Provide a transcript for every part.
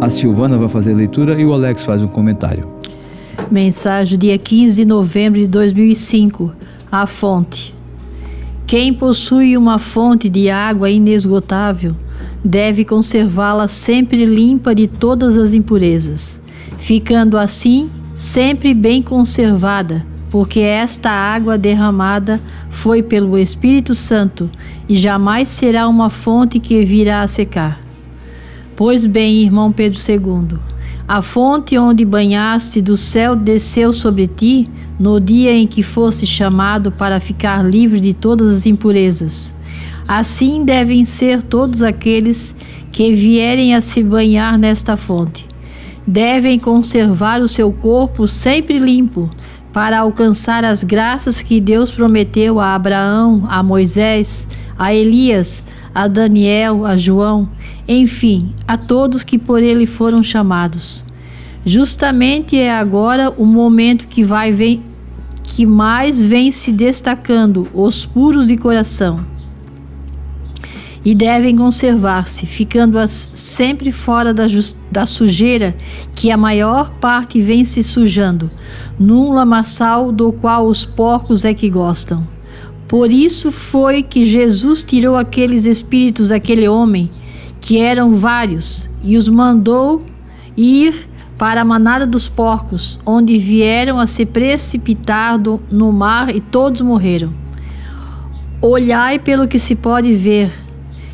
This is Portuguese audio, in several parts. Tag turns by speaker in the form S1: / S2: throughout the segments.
S1: A Silvana vai fazer a leitura e o Alex faz um comentário.
S2: Mensagem dia 15 de novembro de 2005. A fonte. Quem possui uma fonte de água inesgotável deve conservá-la sempre limpa de todas as impurezas, ficando assim sempre bem conservada, porque esta água derramada foi pelo Espírito Santo e jamais será uma fonte que virá a secar. Pois bem, irmão Pedro II, a fonte onde banhaste do céu desceu sobre ti no dia em que fosse chamado para ficar livre de todas as impurezas. Assim devem ser todos aqueles que vierem a se banhar nesta fonte. Devem conservar o seu corpo sempre limpo, para alcançar as graças que Deus prometeu a Abraão, a Moisés, a Elias, a Daniel, a João, enfim, a todos que por ele foram chamados. Justamente é agora o momento que mais vem se destacando os puros de coração. E devem conservar-se, ficando sempre fora da sujeira, que a maior parte vem se sujando, num lamaçal do qual os porcos é que gostam. Por isso foi que Jesus tirou aqueles espíritos daquele homem, que eram vários, e os mandou ir para a manada dos porcos, onde vieram a se precipitar no mar e todos morreram. Olhai pelo que se pode ver.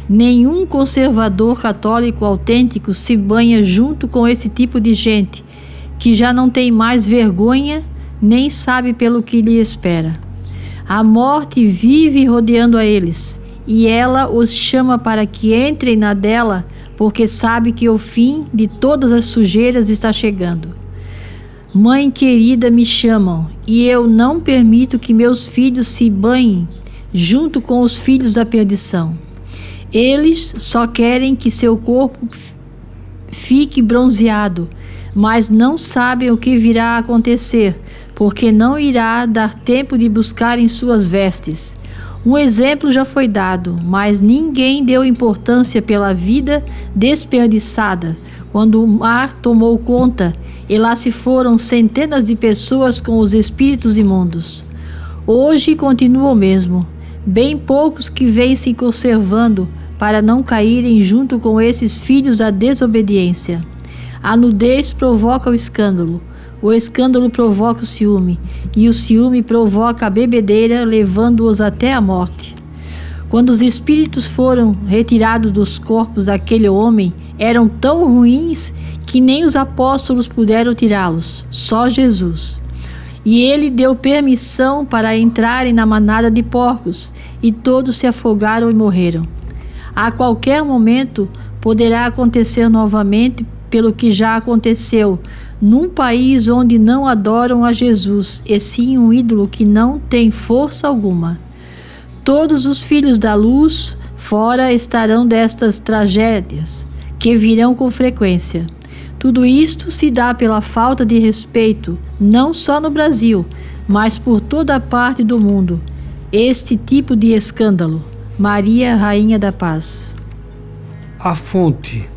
S2: Nenhum conservador católico autêntico se banha junto com esse tipo de gente, que já não tem mais vergonha, nem sabe pelo que lhe espera. A morte vive rodeando a eles, e ela os chama para que entrem na dela, porque sabe que o fim de todas as sujeiras está chegando. Mãe querida, me chamam, e eu não permito que meus filhos se banhem junto com os filhos da perdição. Eles só querem que seu corpo fique bronzeado, mas não sabem o que virá a acontecer, porque não irá dar tempo de buscarem suas vestes. Um exemplo já foi dado, mas ninguém deu importância pela vida desperdiçada, quando o mar tomou conta e lá se foram centenas de pessoas com os espíritos imundos. Hoje continua o mesmo. Bem poucos que vêm se conservando para não caírem junto com esses filhos da desobediência. A nudez provoca o escândalo provoca o ciúme, e o ciúme provoca a bebedeira, levando-os até a morte. Quando os espíritos foram retirados dos corpos daquele homem, eram tão ruins que nem os apóstolos puderam tirá-los, só Jesus. E ele deu permissão para entrarem na manada de porcos, e todos se afogaram e morreram. A qualquer momento poderá acontecer novamente, pelo que já aconteceu, num país onde não adoram a Jesus, e sim um ídolo que não tem força alguma. Todos os filhos da luz fora estarão destas tragédias, que virão com frequência. Tudo isto se dá pela falta de respeito, não só no Brasil, mas por toda a parte do mundo. Este tipo de escândalo. Maria, Rainha da Paz.
S3: A fonte.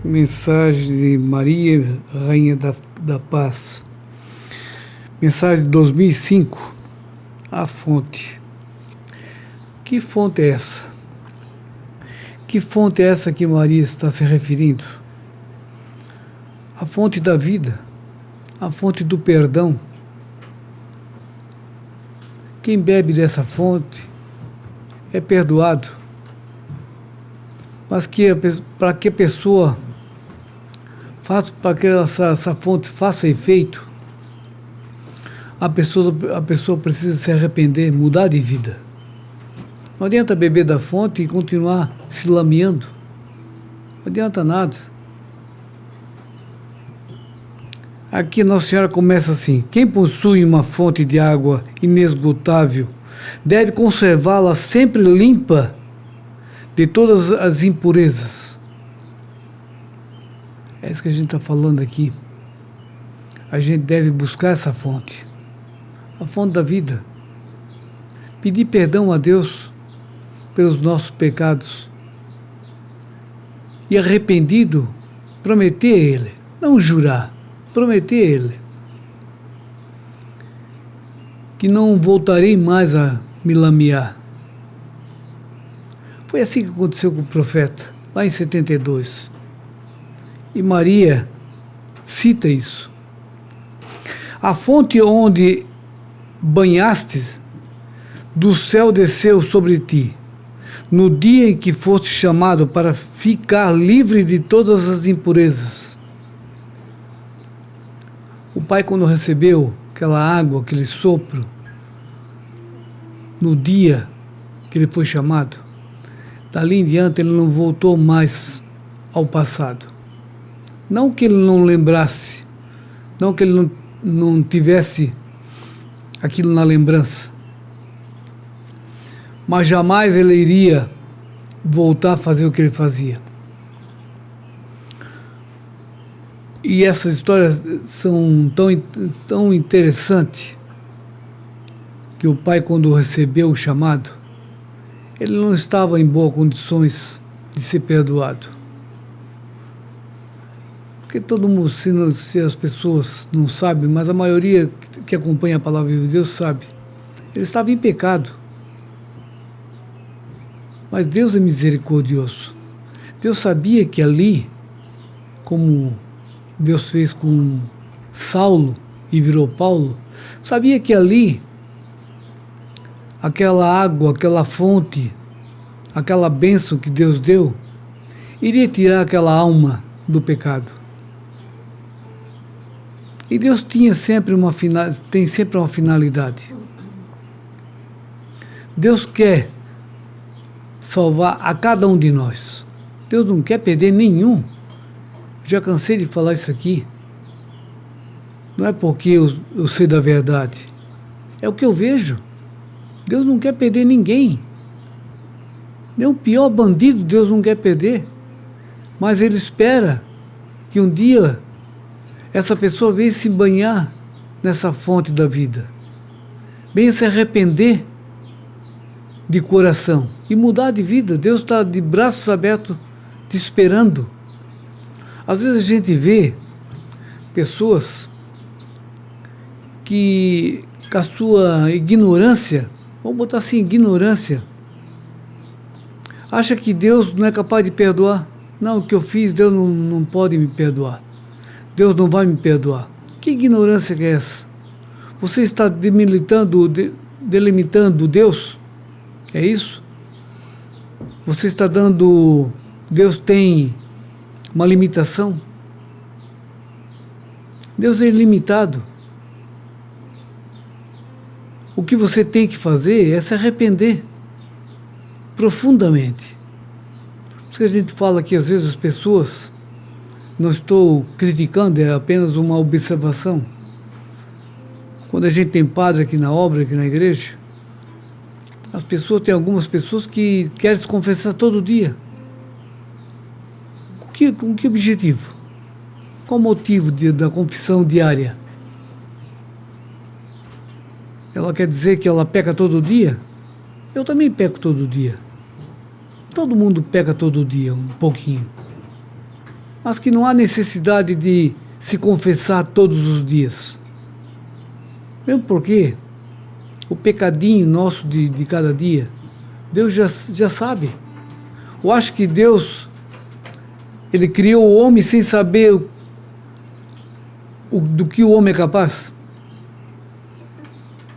S3: Mensagem de Maria, Rainha da Paz. Mensagem de 2005. A fonte. Que fonte é essa? Que fonte é essa que Maria está se referindo? A fonte da vida, a fonte do perdão. Quem bebe dessa fonte é perdoado. Mas para que a pessoa faça, para que essa fonte faça efeito, a pessoa precisa se arrepender, mudar de vida. Não adianta beber da fonte e continuar se lameando. Não adianta nada. Aqui Nossa Senhora começa assim: quem possui uma fonte de água inesgotável deve conservá-la sempre limpa de todas as impurezas. É isso que a gente está falando aqui. A gente deve buscar essa fonte, a fonte da vida. Pedir perdão a Deus pelos nossos pecados. E arrependido, prometer a ele, não jurar, prometer a ele que não voltarei mais a me lamear. Foi assim que aconteceu com o profeta, lá em 72. E Maria cita isso. A fonte onde banhaste, do céu desceu sobre ti, no dia em que foste chamado para ficar livre de todas as impurezas. O pai, quando recebeu aquela água, aquele sopro, no dia que ele foi chamado, dali em diante ele não voltou mais ao passado. Não que ele não lembrasse, não que ele não tivesse aquilo na lembrança, mas jamais ele iria voltar a fazer o que ele fazia. E essas histórias são tão interessantes, que o pai, quando recebeu o chamado, ele não estava em boas condições de ser perdoado. Porque todo mundo, se as pessoas não sabem, mas a maioria que acompanha a palavra de Deus sabe, ele estava em pecado. Mas Deus é misericordioso. Deus sabia que ali, como Deus fez com Saulo e virou Paulo, sabia que ali, aquela água, aquela fonte, aquela bênção que Deus deu, iria tirar aquela alma do pecado. E Deus tem sempre uma finalidade. Deus quer salvar a cada um de nós. Deus não quer perder nenhum. Já cansei de falar isso aqui. Não é porque eu sei da verdade. É o que eu vejo. Deus não quer perder ninguém. Nem o pior bandido Deus não quer perder. Mas Ele espera que um dia essa pessoa venha se banhar nessa fonte da vida. Venha se arrepender de coração e mudar de vida. Deus está de braços abertos te esperando. Às vezes a gente vê pessoas que, com a sua ignorância, vamos botar assim, ignorância, acha que Deus não é capaz de perdoar. Não, o que eu fiz, Deus não pode me perdoar. Deus não vai me perdoar. Que ignorância que é essa? Você está delimitando Deus? É isso? Você está dando... Deus tem uma limitação? Deus é ilimitado. O que você tem que fazer é se arrepender profundamente. Por isso que a gente fala que às vezes as pessoas, não estou criticando, é apenas uma observação. Quando a gente tem padre aqui na obra, aqui na igreja, tem algumas pessoas que querem se confessar todo dia. Com que objetivo? Qual o motivo da confissão diária? Ela quer dizer que ela peca todo dia? Eu também peco todo dia. Todo mundo peca todo dia, um pouquinho. Mas que não há necessidade de se confessar todos os dias. Mesmo porque o pecadinho nosso de cada dia, Deus já sabe. Eu acho que Deus, Ele criou o homem sem saber do que o homem é capaz.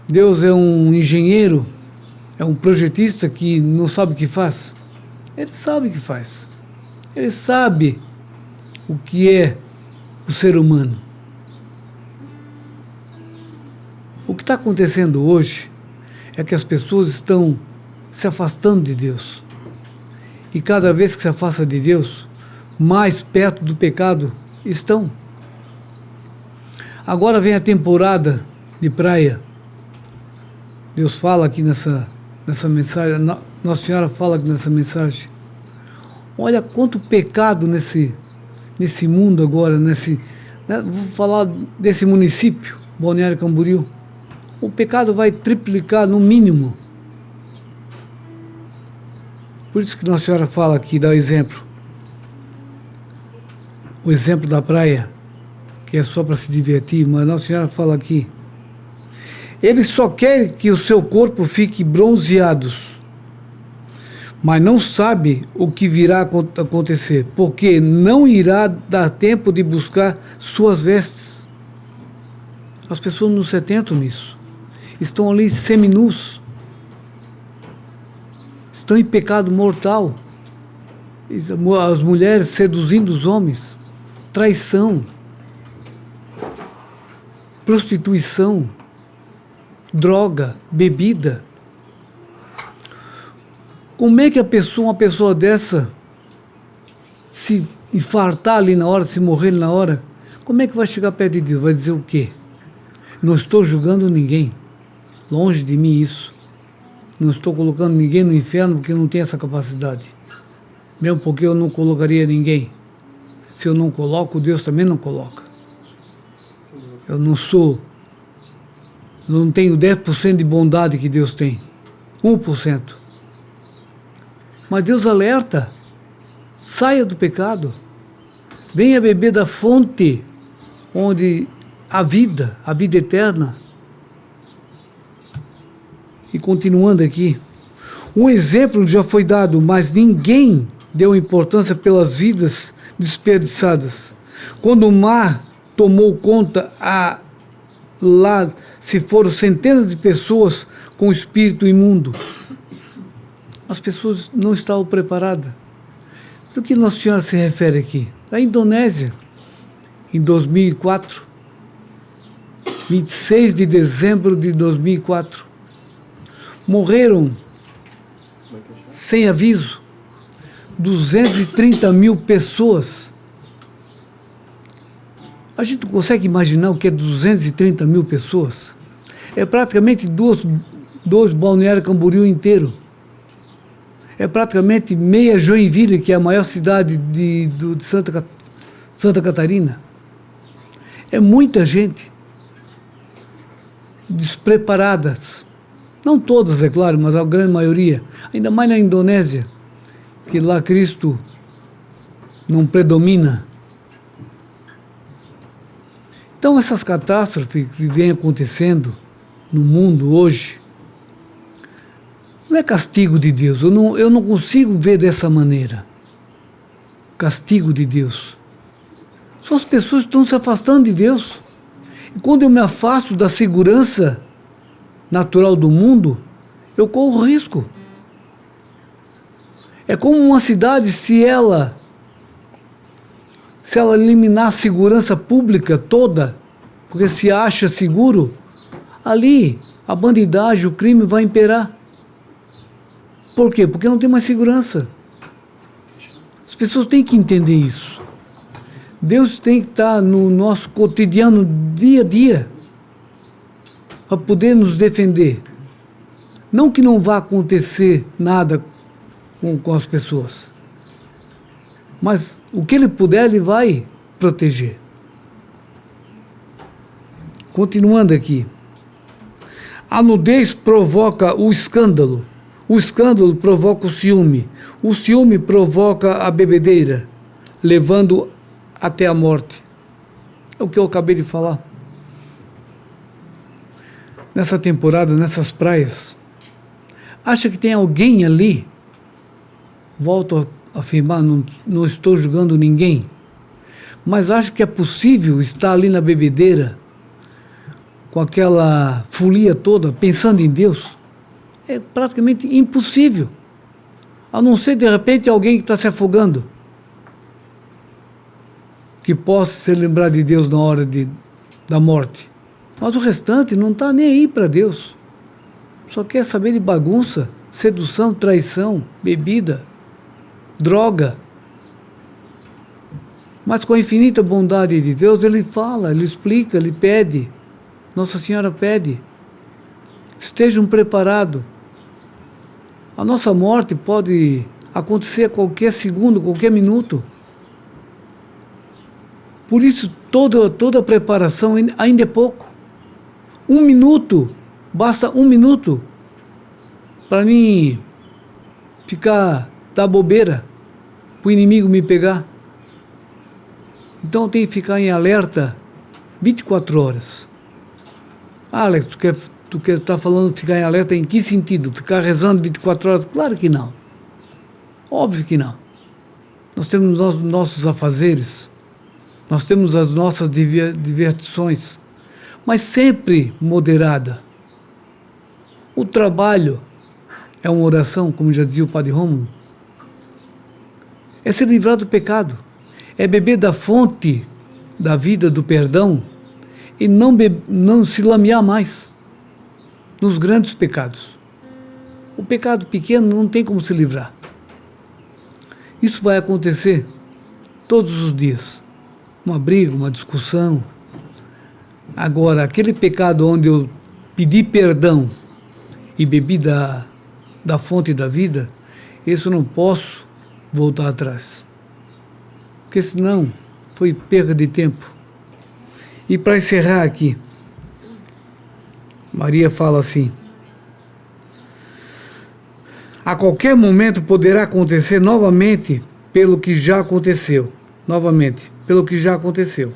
S3: Deus é um engenheiro, é um projetista que não sabe o que faz. Ele sabe o que faz. Ele sabe o que é o ser humano. O que está acontecendo hoje é que as pessoas estão se afastando de Deus. E cada vez que se afasta de Deus, mais perto do pecado estão. Agora vem a temporada de praia. Deus fala aqui nessa mensagem, Nossa Senhora fala aqui nessa mensagem. Olha quanto pecado nesse mundo agora, vou falar desse município, Balneário Camboriú. O pecado vai triplicar no mínimo. Por isso que Nossa Senhora fala aqui, dá exemplo. o exemplo da praia, que é só para se divertir, mas Nossa Senhora fala aqui. Ele só quer que o seu corpo fique bronzeado, mas não sabe o que virá acontecer, porque não irá dar tempo de buscar suas vestes. As pessoas não se atentam nisso. Estão ali seminus. Estão em pecado mortal. As mulheres seduzindo os homens. Traição. Prostituição. Droga. Bebida. Como é que uma pessoa dessa, se infartar ali na hora, se morrer ali na hora, como é que vai chegar perto de Deus? Vai dizer o quê? Não estou julgando ninguém. Longe de mim isso. Não estou colocando ninguém no inferno porque eu não tenho essa capacidade. Mesmo porque eu não colocaria ninguém. Se eu não coloco, Deus também não coloca. Eu não tenho 10% de bondade que Deus tem. 1%. Mas Deus alerta. Saia do pecado. Venha beber da fonte onde a vida eterna. E continuando aqui, um exemplo já foi dado, mas ninguém deu importância pelas vidas desperdiçadas. Quando o mar tomou conta, lá se foram centenas de pessoas com espírito imundo. As pessoas não estavam preparadas. Do que Nossa Senhora se refere aqui? Da Indonésia, em 2004, 26 de dezembro de 2004. Morreram, sem aviso, 230 mil pessoas. A gente não consegue imaginar o que é 230 mil pessoas? É praticamente dois Balneário Camboriú inteiro. É praticamente meia Joinville, que é a maior cidade de Santa Catarina. É muita gente despreparadas. Não todas, é claro, mas a grande maioria. Ainda mais na Indonésia, que lá Cristo não predomina. Então essas catástrofes que vêm acontecendo no mundo hoje, não é castigo de Deus. Eu não consigo ver dessa maneira. Castigo de Deus. São as pessoas que estão se afastando de Deus. E quando eu me afasto da segurança natural do mundo, eu corro risco. É como uma cidade, se ela eliminar a segurança pública toda, porque se acha seguro, ali a bandidagem, o crime vai imperar. Por quê? Porque não tem mais segurança. As pessoas têm que entender isso. Deus tem que estar no nosso cotidiano, dia a dia, para poder nos defender. Não que não vá acontecer nada com as pessoas, mas o que Ele puder, Ele vai proteger. Continuando aqui. A nudez provoca o escândalo provoca o ciúme provoca a bebedeira, levando até a morte. É o que eu acabei de falar. Nessa temporada, nessas praias, acha que tem alguém ali? Volto a afirmar, não estou julgando ninguém, mas acho que é possível estar ali na bebedeira, com aquela folia toda, pensando em Deus? É praticamente impossível, a não ser de repente alguém que está se afogando, que possa se lembrar de Deus na hora da morte. Mas o restante não está nem aí para Deus. Só quer saber de bagunça, sedução, traição, bebida, droga. Mas com a infinita bondade de Deus, Ele fala, Ele explica, Ele pede. Nossa Senhora pede. Estejam preparados. A nossa morte pode acontecer a qualquer segundo, qualquer minuto. Por isso, toda a preparação ainda é pouco. 1 minuto, basta 1 minuto para mim dar bobeira, para o inimigo me pegar. Então eu tenho que ficar em alerta 24 horas. Alex, tu quer estar falando de ficar em alerta em que sentido? Ficar rezando 24 horas? Claro que não. Óbvio que não. Nós temos nossos afazeres, nós temos as nossas divertições, mas sempre moderada. O trabalho é uma oração, como já dizia o Padre Rômulo. É se livrar do pecado, é beber da fonte da vida, do perdão, e não se lamear mais nos grandes pecados. O pecado pequeno não tem como se livrar. Isso vai acontecer todos os dias. Uma briga, uma discussão. Agora, aquele pecado onde eu pedi perdão e bebi da fonte da vida, esse eu não posso voltar atrás. Porque senão foi perda de tempo. E para encerrar aqui, Maria fala assim: a qualquer momento poderá acontecer novamente pelo que já aconteceu. Novamente, pelo que já aconteceu.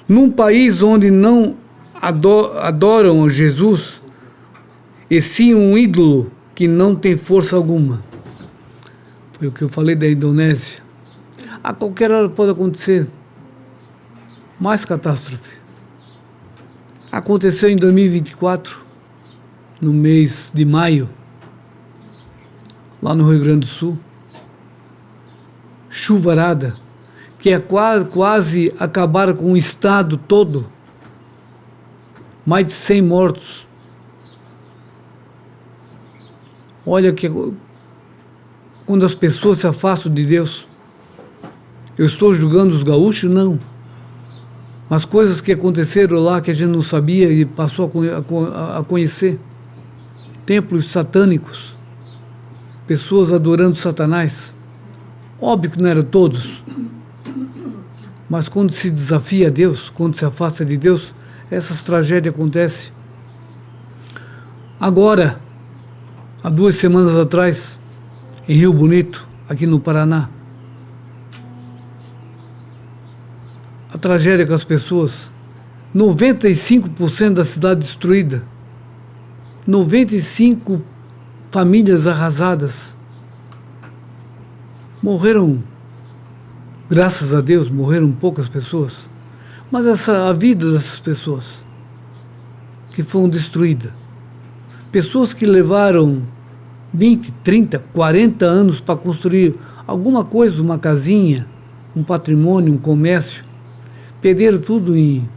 S3: Num país onde não adoram Jesus, e sim um ídolo que não tem força alguma. Foi o que eu falei da Indonésia. A qualquer hora pode acontecer mais catástrofe. Aconteceu em 2024, no mês de maio, lá no Rio Grande do Sul. Chuvarada, que é quase acabar com o estado todo. Mais de 100 mortos. Olha que quando as pessoas se afastam de Deus, eu estou julgando os gaúchos? Não. Mas coisas que aconteceram lá que a gente não sabia e passou a conhecer. Templos satânicos. Pessoas adorando Satanás. Óbvio que não eram todos. Mas quando se desafia a Deus, quando se afasta de Deus, essas tragédias acontecem. Agora, há 2 semanas atrás, em Rio Bonito, aqui no Paraná, a tragédia com as pessoas, 95% da cidade destruída, 95 famílias arrasadas, morreram, graças a Deus, morreram poucas pessoas, mas a vida dessas pessoas que foram destruídas, pessoas que levaram 20, 30, 40 anos para construir alguma coisa, uma casinha, um patrimônio, um comércio, perderam tudo em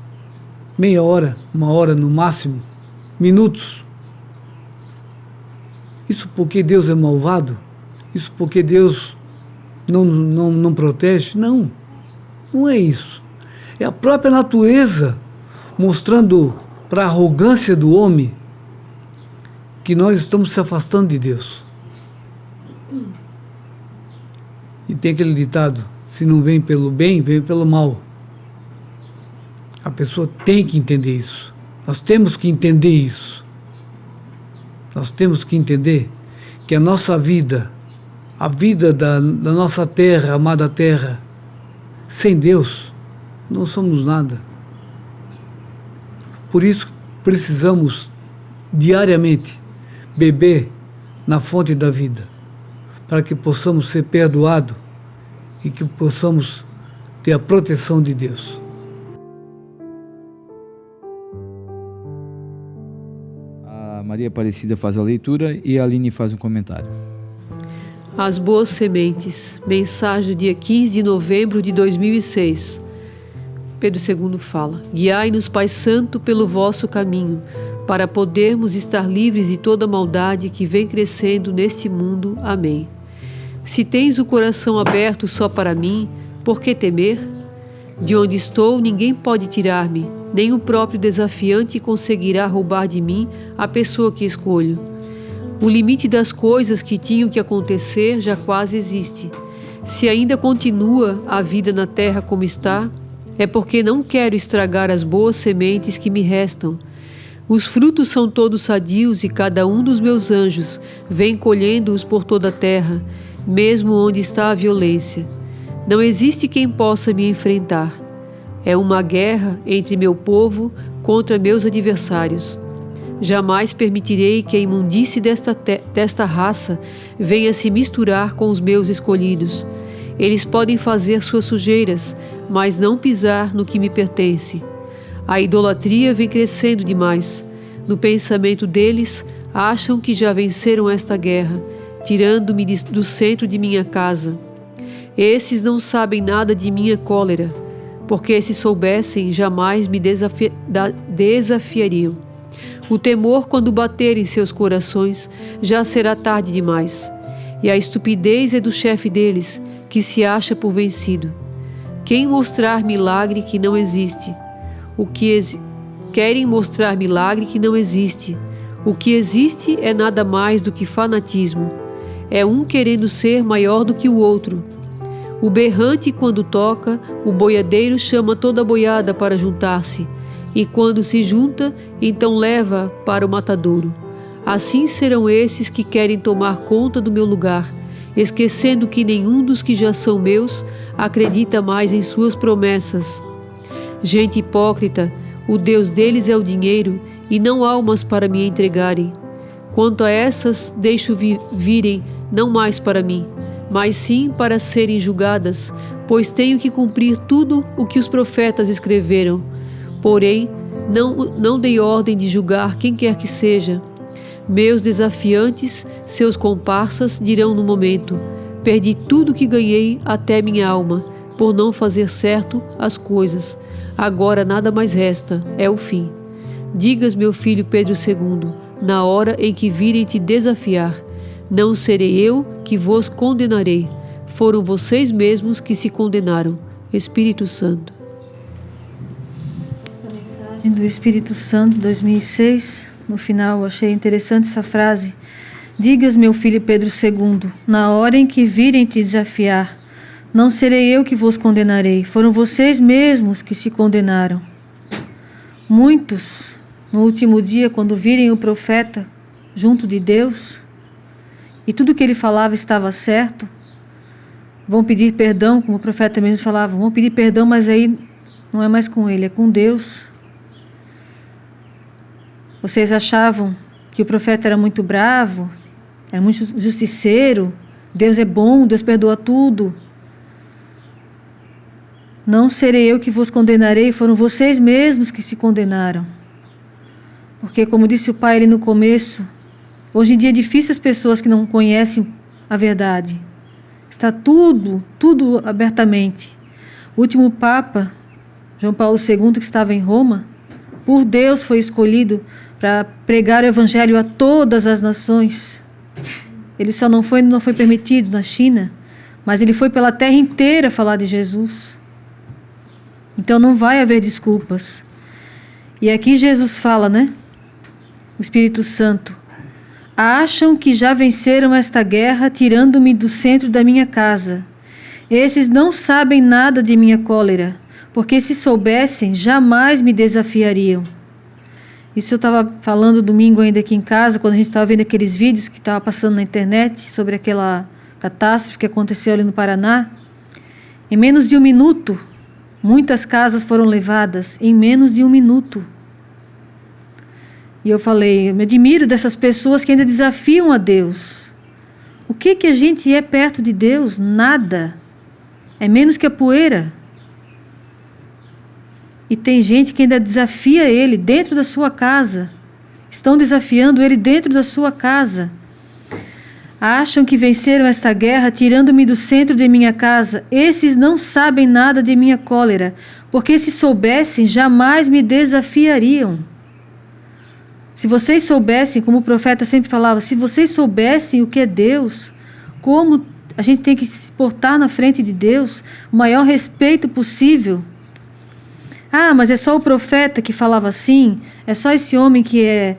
S3: meia hora, 1 hora no máximo, minutos. Isso porque Deus é malvado? Isso porque Deus não protege? Não, não é isso. É a própria natureza mostrando para a arrogância do homem que nós estamos se afastando de Deus. E tem aquele ditado: se não vem pelo bem, vem pelo mal. A pessoa tem que entender isso. Nós temos que entender isso. Nós temos que entender que a nossa vida, a vida da nossa terra, amada terra, sem Deus, não somos nada. Por isso precisamos diariamente beber na fonte da vida, para que possamos ser perdoados e que possamos ter a proteção de Deus.
S1: A Maria Aparecida faz a leitura e a Aline faz um comentário.
S4: As Boas Sementes, mensagem do dia 15 de novembro de 2006. Pedro II fala: guiai-nos, Pai Santo, pelo vosso caminho, para podermos estar livres de toda maldade que vem crescendo neste mundo. Amém. Se tens o coração aberto só para mim, por que temer? De onde estou, ninguém pode tirar-me, nem o próprio desafiante conseguirá roubar de mim a pessoa que escolho. O limite das coisas que tinham que acontecer já quase existe. Se ainda continua a vida na terra como está, é porque não quero estragar as boas sementes que me restam. Os frutos são todos sadios e cada um dos meus anjos vem colhendo-os por toda a terra, mesmo onde está a violência. Não existe quem possa me enfrentar. É uma guerra entre meu povo contra meus adversários. Jamais permitirei que a imundície desta raça venha se misturar com os meus escolhidos. Eles podem fazer suas sujeiras, mas não pisar no que me pertence. A idolatria vem crescendo demais. No pensamento deles, acham que já venceram esta guerra, tirando-me do centro de minha casa. Esses não sabem nada de minha cólera, porque se soubessem, jamais me desafiariam. O temor, quando bater em seus corações, já será tarde demais. E a estupidez é do chefe deles, que se acha por vencido. Quem mostrar milagre que não existe? Querem mostrar milagre que não existe. O que existe é nada mais do que fanatismo. É um querendo ser maior do que o outro. O berrante, quando toca, o boiadeiro chama toda a boiada para juntar-se, e quando se junta, então leva para o matadouro. Assim serão esses que querem tomar conta do meu lugar, esquecendo que nenhum dos que já são meus acredita mais em suas promessas. Gente hipócrita, o Deus deles é o dinheiro, e não almas para me entregarem. Quanto a essas, deixo virem não mais para mim, mas sim para serem julgadas, pois tenho que cumprir tudo o que os profetas escreveram. Porém, não dei ordem de julgar quem quer que seja. Meus desafiantes, seus comparsas, dirão no momento: perdi tudo que ganhei, até minha alma, por não fazer certo as coisas. Agora nada mais resta, é o fim. Digas, meu filho Pedro II, na hora em que virem te desafiar: não serei eu que vos condenarei. Foram vocês mesmos que se condenaram. Espírito Santo.
S2: Essa mensagem do Espírito Santo 2006, no final achei interessante essa frase. Digas, meu filho Pedro II, na hora em que virem te desafiar, não serei eu que vos condenarei. Foram vocês mesmos que se condenaram. Muitos, no último dia, quando virem o profeta junto de Deus, e tudo que ele falava estava certo, vão pedir perdão, como o profeta mesmo falava, vão pedir perdão, mas aí não é mais com ele, é com Deus. Vocês achavam que o profeta era muito bravo, era muito justiceiro, Deus é bom, Deus perdoa tudo. Não serei eu que vos condenarei, foram vocês mesmos que se condenaram. Porque, como disse o pai ali no começo, hoje em dia é difícil as pessoas que não conhecem a verdade. Está tudo abertamente. O último Papa, João Paulo II, que estava em Roma, por Deus foi escolhido para pregar o Evangelho a todas as nações. Ele só não foi permitido na China, mas ele foi pela terra inteira falar de Jesus. Então não vai haver desculpas. E aqui Jesus fala, né? O Espírito Santo: acham que já venceram esta guerra, tirando-me do centro da minha casa. Esses não sabem nada de minha cólera, porque se soubessem, jamais me desafiariam. Isso eu estava falando domingo ainda aqui em casa, quando a gente estava vendo aqueles vídeos que estava passando na internet sobre aquela catástrofe que aconteceu ali no Paraná. Em menos de 1 minuto, muitas casas foram levadas, em menos de 1 minuto. E eu falei, eu me admiro dessas pessoas que ainda desafiam a Deus. O que a gente é perto de Deus? Nada. É menos que a poeira. E tem gente que ainda desafia Ele dentro da sua casa. Estão desafiando Ele dentro da sua casa. Acham que venceram esta guerra, tirando-me do centro de minha casa. Esses não sabem nada de minha cólera, porque se soubessem, jamais me desafiariam. Se vocês soubessem, como o profeta sempre falava, se vocês soubessem o que é Deus, como a gente tem que se portar na frente de Deus, o maior respeito possível. Ah, mas é só o profeta que falava assim, é só esse homem que é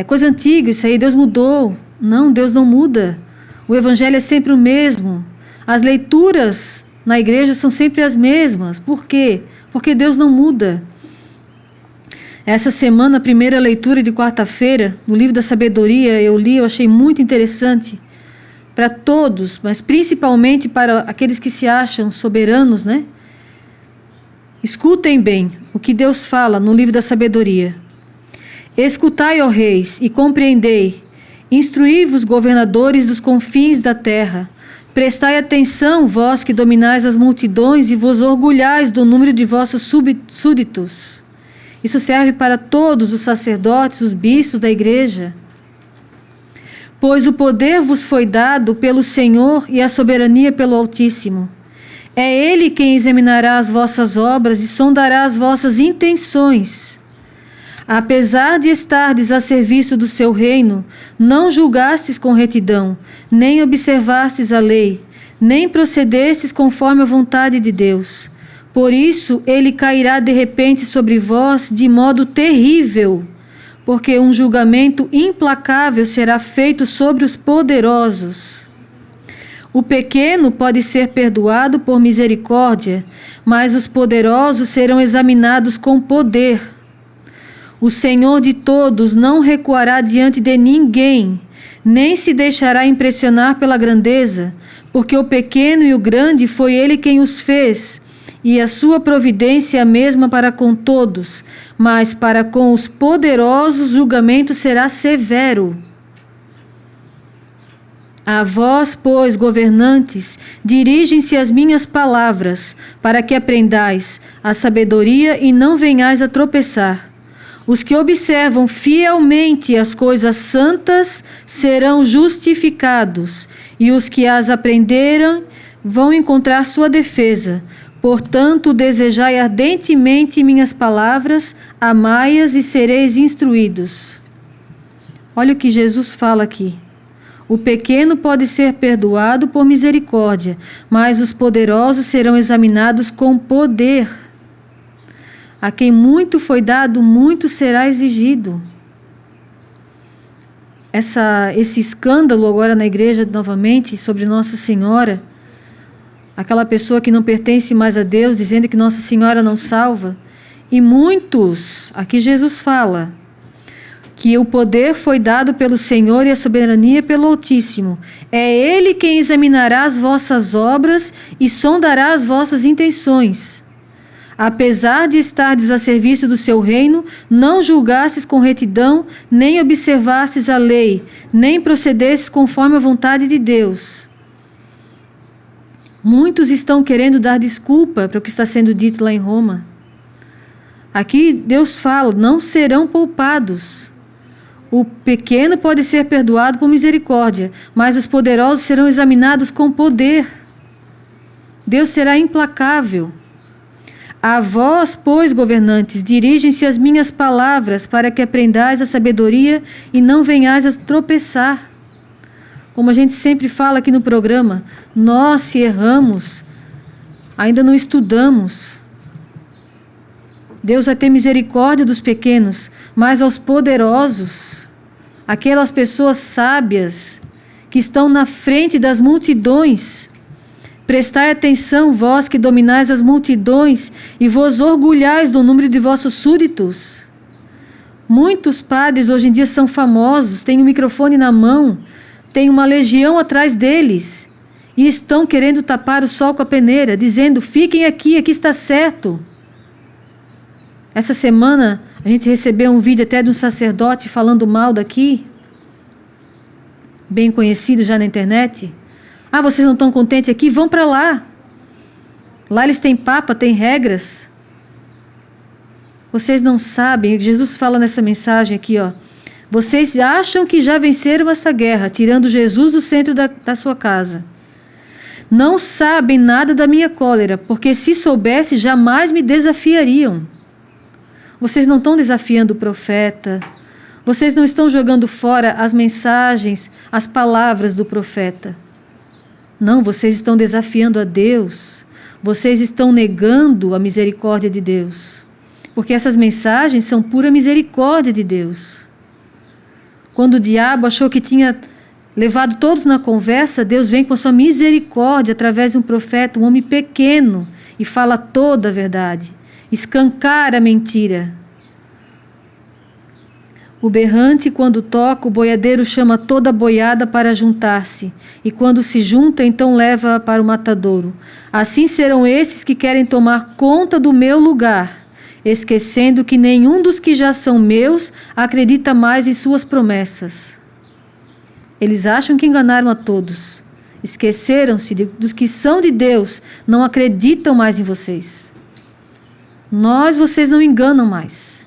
S2: coisa antiga, isso aí, Deus mudou. Não, Deus não muda. O Evangelho é sempre o mesmo. As leituras na igreja são sempre as mesmas. Por quê? Porque Deus não muda. Essa semana, a primeira leitura de quarta-feira, no livro da sabedoria, eu achei muito interessante, para todos, mas principalmente para aqueles que se acham soberanos, né? Escutem bem o que Deus fala no livro da sabedoria. Escutai, ó reis, e compreendei. Instruí-vos, governadores dos confins da terra. Prestai atenção, vós que dominais as multidões e vos orgulhais do número de vossos súditos. Isso serve para todos os sacerdotes, os bispos da igreja. Pois o poder vos foi dado pelo Senhor e a soberania pelo Altíssimo. É Ele quem examinará as vossas obras e sondará as vossas intenções. Apesar de estardes a serviço do seu reino, não julgastes com retidão, nem observastes a lei, nem procedestes conforme a vontade de Deus. Por isso, ele cairá de repente sobre vós de modo terrível, porque um julgamento implacável será feito sobre os poderosos. O pequeno pode ser perdoado por misericórdia, mas os poderosos serão examinados com poder. O Senhor de todos não recuará diante de ninguém, nem se deixará impressionar pela grandeza, porque o pequeno e o grande foi ele quem os fez, e a sua providência é a mesma para com todos, mas para com os poderosos o julgamento será severo. A vós, pois, governantes, dirigem-se as minhas palavras, para que aprendais a sabedoria e não venhais a tropeçar. Os que observam fielmente as coisas santas serão justificados, e os que as aprenderam vão encontrar sua defesa. Portanto, desejai ardentemente minhas palavras, amai-as e sereis instruídos. Olha o que Jesus fala aqui. O pequeno pode ser perdoado por misericórdia, mas os poderosos serão examinados com poder. A quem muito foi dado, muito será exigido. Esse escândalo agora na igreja novamente sobre Nossa Senhora, aquela pessoa que não pertence mais a Deus, dizendo que Nossa Senhora não salva. E muitos, aqui Jesus fala, que o poder foi dado pelo Senhor e a soberania pelo Altíssimo. É Ele quem examinará as vossas obras e sondará as vossas intenções. Apesar de estardes a serviço do seu reino, não julgastes com retidão, nem observastes a lei, nem procedestes conforme a vontade de Deus. Muitos estão querendo dar desculpa para o que está sendo dito lá em Roma. Aqui Deus fala, não serão poupados. O pequeno pode ser perdoado por misericórdia, mas os poderosos serão examinados com poder. Deus será implacável. A vós, pois, governantes, dirigem-se as minhas palavras, para que aprendais a sabedoria e não venhais a tropeçar. Como a gente sempre fala aqui no programa, nós, se erramos, ainda não estudamos. Deus vai ter misericórdia dos pequenos, mas aos poderosos, aquelas pessoas sábias que estão na frente das multidões, prestai atenção, vós que dominais as multidões e vos orgulhais do número de vossos súditos. Muitos padres hoje em dia são famosos, têm um microfone na mão, têm uma legião atrás deles e estão querendo tapar o sol com a peneira, dizendo, fiquem aqui, aqui está certo. Essa semana a gente recebeu um vídeo até de um sacerdote falando mal daqui, bem conhecido já na internet. Ah, vocês não estão contentes aqui? Vão para lá. Lá eles têm papa, têm regras. Vocês não sabem, Jesus fala nessa mensagem aqui, ó. Vocês acham que já venceram esta guerra, tirando Jesus do centro da sua casa. Não sabem nada da minha cólera, porque se soubesse, jamais me desafiariam. Vocês não estão desafiando o profeta. Vocês não estão jogando fora as mensagens, as palavras do profeta. Não, vocês estão desafiando a Deus. Vocês estão negando a misericórdia de Deus. Porque essas mensagens são pura misericórdia de Deus. Quando o diabo achou que tinha levado todos na conversa, Deus vem com a sua misericórdia através de um profeta, um homem pequeno, e fala toda a verdade. Escancara a mentira.
S5: O berrante, quando toca, o boiadeiro chama toda a boiada para juntar-se, e quando se junta, então leva para o matadouro. Assim serão esses que querem tomar conta do meu lugar, esquecendo que nenhum dos que já são meus acredita mais em suas promessas. Eles acham que enganaram a todos. Esqueceram-se dos que são de Deus, não acreditam mais em vocês. Vocês não enganam mais.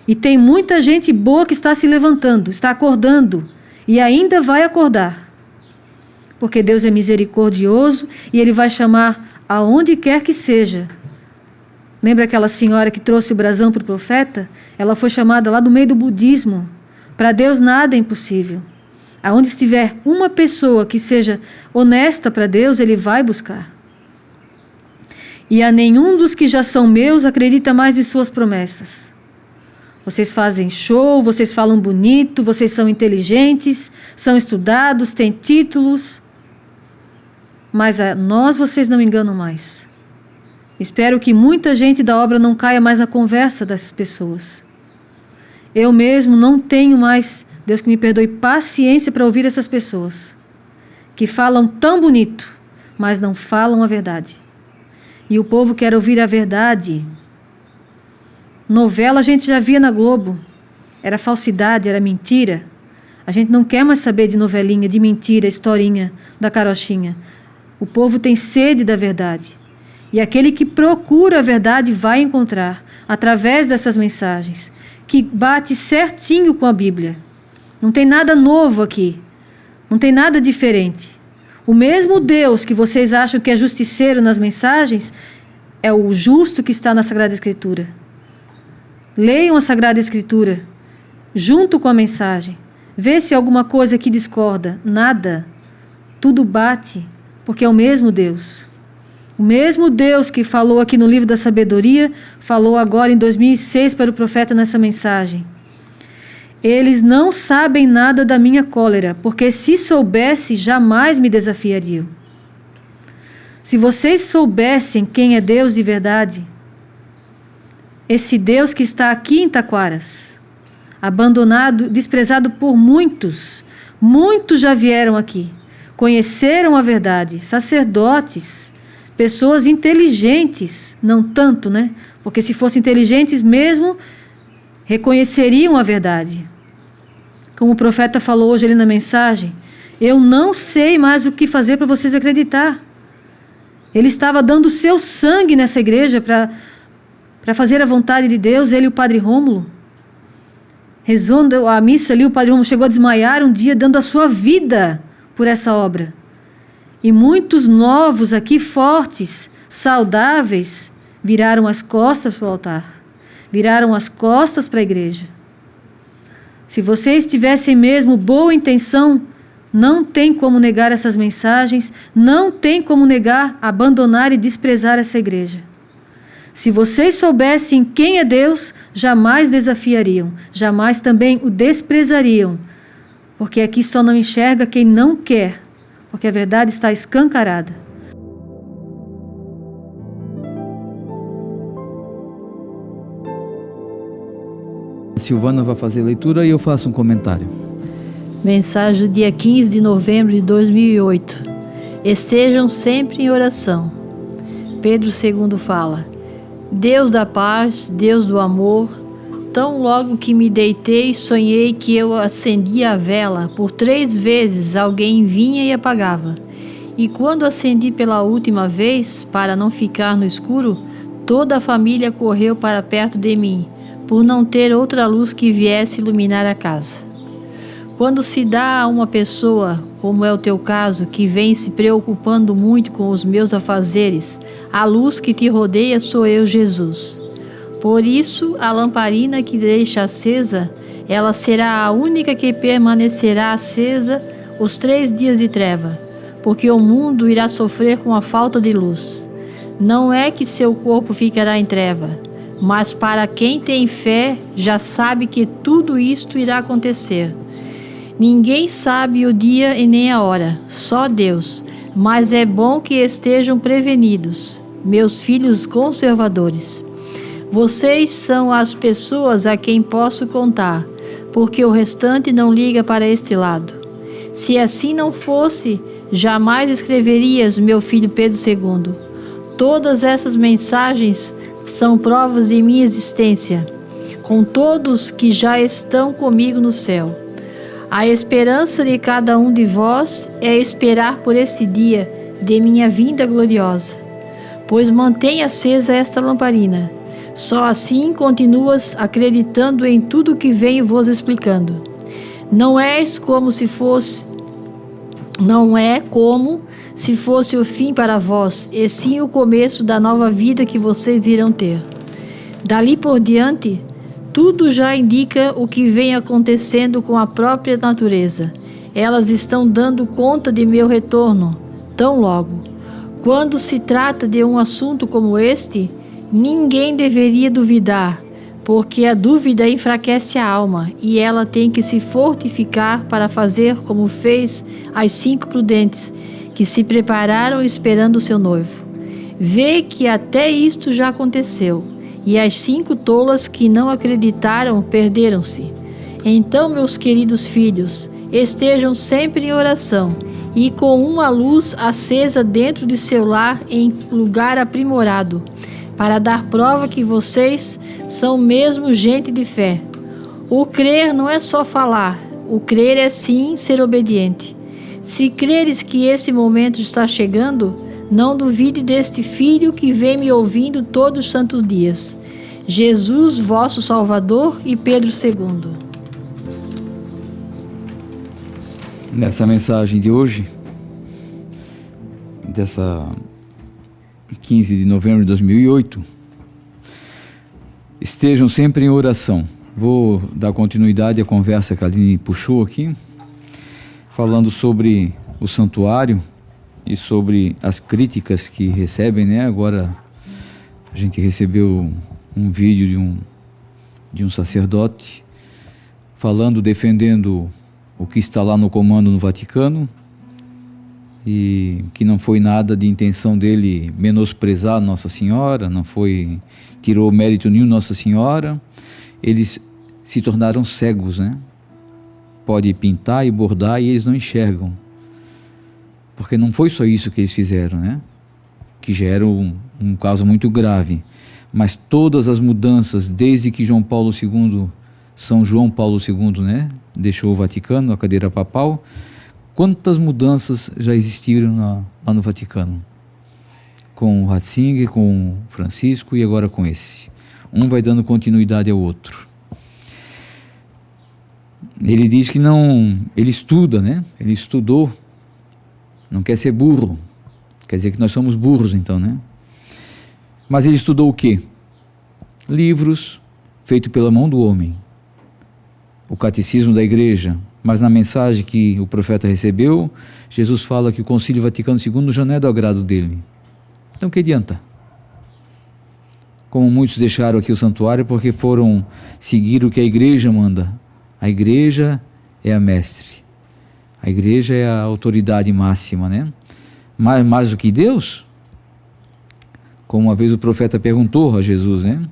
S5: E tem muita gente boa que está se levantando, está acordando e ainda vai acordar. Porque Deus é misericordioso e Ele vai chamar aonde quer que seja. Lembra aquela senhora que trouxe o brasão para o profeta? Ela foi chamada lá do meio do budismo. Para Deus nada é impossível. Aonde estiver uma pessoa que seja honesta para Deus, Ele vai buscar. E a nenhum dos que já são meus acredita mais em suas promessas. Vocês fazem show, vocês falam bonito, vocês são inteligentes, são estudados, têm títulos. Mas a nós vocês não enganam mais. Espero que muita gente da obra não caia mais na conversa dessas pessoas. Eu mesmo não tenho mais, Deus que me perdoe, paciência para ouvir essas pessoas que falam tão bonito, mas não falam a verdade. E o povo quer ouvir a verdade. Novela a gente já via na Globo. Era falsidade, era mentira. A gente não quer mais saber de novelinha, de mentira, historinha da carochinha. O povo tem sede da verdade. E aquele que procura a verdade vai encontrar, através dessas mensagens, que bate certinho com a Bíblia. Não tem nada novo aqui. Não tem nada diferente. O mesmo Deus que vocês acham que é justiceiro nas mensagens é o justo que está na Sagrada Escritura. Leiam a Sagrada Escritura junto com a mensagem. Vê se alguma coisa que discorda. Nada. Tudo bate, porque é o mesmo Deus. O mesmo Deus que falou aqui no livro da sabedoria, falou agora em 2006 para o profeta nessa mensagem. Eles não sabem nada da minha cólera, porque se soubesse, jamais me desafiariam. Se vocês soubessem quem é Deus de verdade, esse Deus que está aqui em Taquaras, abandonado, desprezado por muitos já vieram aqui, conheceram a verdade, sacerdotes, pessoas inteligentes, não tanto, né? Porque se fossem inteligentes mesmo, reconheceriam a verdade. Como o profeta falou hoje ali na mensagem, eu não sei mais o que fazer para vocês acreditar. Ele estava dando o seu sangue nessa igreja para fazer a vontade de Deus, ele e o Padre Rômulo. Rezando a missa ali, o Padre Rômulo chegou a desmaiar um dia, dando a sua vida por essa obra. E muitos novos aqui, fortes, saudáveis, viraram as costas para o altar. Viraram as costas para a igreja. Se vocês tivessem mesmo boa intenção, não tem como negar essas mensagens, não tem como negar, abandonar e desprezar essa igreja. Se vocês soubessem quem é Deus, jamais desafiariam, jamais também o desprezariam, porque aqui só não enxerga quem não quer, porque a verdade está escancarada.
S1: A Silvana vai fazer a leitura e eu faço um comentário.
S2: Mensagem do dia 15 de novembro de 2008. Estejam sempre em oração. Pedro II fala: Deus da paz, Deus do amor, tão logo que me deitei, sonhei que eu acendia a vela. Por 3 vezes alguém vinha e apagava. E quando acendi pela última vez, para não ficar no escuro, toda a família correu para perto de mim, por não ter outra luz que viesse iluminar a casa. Quando se dá a uma pessoa, como é o teu caso, que vem se preocupando muito com os meus afazeres, a luz que te rodeia sou eu, Jesus. Por isso, a lamparina que deixa acesa, ela será a única que permanecerá acesa os 3 dias de treva, porque o mundo irá sofrer com a falta de luz. Não é que seu corpo ficará em treva, mas para quem tem fé, já sabe que tudo isto irá acontecer. Ninguém sabe o dia e nem a hora, só Deus, mas é bom que estejam prevenidos, meus filhos conservadores. Vocês são as pessoas a quem posso contar, porque o restante não liga para este lado. Se assim não fosse, jamais escreverias, meu filho Pedro II. Todas essas mensagens são provas de minha existência, com todos que já estão comigo no céu. A esperança de cada um de vós é esperar por este dia de minha vinda gloriosa, pois mantém acesa esta lamparina. Só assim continuas acreditando em tudo que venho vos explicando. Não é como se fosse o fim para vós, e sim o começo da nova vida que vocês irão ter. Dali por diante, tudo já indica o que vem acontecendo com a própria natureza. Elas estão dando conta de meu retorno, tão logo. Quando se trata de um assunto como este, ninguém deveria duvidar, porque a dúvida enfraquece a alma e ela tem que se fortificar para fazer como fez as 5 prudentes, que se prepararam esperando o seu noivo. Vê que até isto já aconteceu, e as 5 tolas que não acreditaram perderam-se. Então, meus queridos filhos, estejam sempre em oração e com uma luz acesa dentro de seu lar em lugar aprimorado, para dar prova que vocês são mesmo gente de fé. O crer não é só falar, o crer é sim ser obediente. Se creres que esse momento está chegando, não duvide deste filho que vem me ouvindo todos os santos dias. Jesus, vosso Salvador, e Pedro II.
S1: Nessa mensagem de hoje, dessa 15 de novembro de 2008, estejam sempre em oração. Vou dar continuidade à conversa que a Aline puxou aqui, falando sobre o santuário e sobre as críticas que recebem, né? Agora a gente recebeu um vídeo de um sacerdote falando, defendendo o que está lá no comando no Vaticano, e que não foi nada de intenção dele menosprezar Nossa Senhora, não foi, tirou mérito nenhum Nossa Senhora. Eles se tornaram cegos, né? Pode pintar e bordar e eles não enxergam, porque não foi só isso que eles fizeram, né? Que já era um caso muito grave, mas todas as mudanças desde que São João Paulo II, né, deixou o Vaticano, a cadeira papal. Quantas mudanças já existiram lá no Vaticano? Com o Ratzinger, com o Francisco e agora com esse. Um vai dando continuidade ao outro. Ele diz que não, ele estuda, né? Ele estudou, não quer ser burro. Quer dizer que nós somos burros então, né? Mas ele estudou o quê? Livros feitos pela mão do homem. O catecismo da igreja. Mas na mensagem que o profeta recebeu, Jesus fala que o Concílio Vaticano II já não é do agrado dele. Então que adianta? Como muitos deixaram aqui o santuário porque foram seguir o que a igreja manda. A igreja é a mestre. A igreja é a autoridade máxima, né? Mais do que Deus? Como uma vez o profeta perguntou a Jesus, né?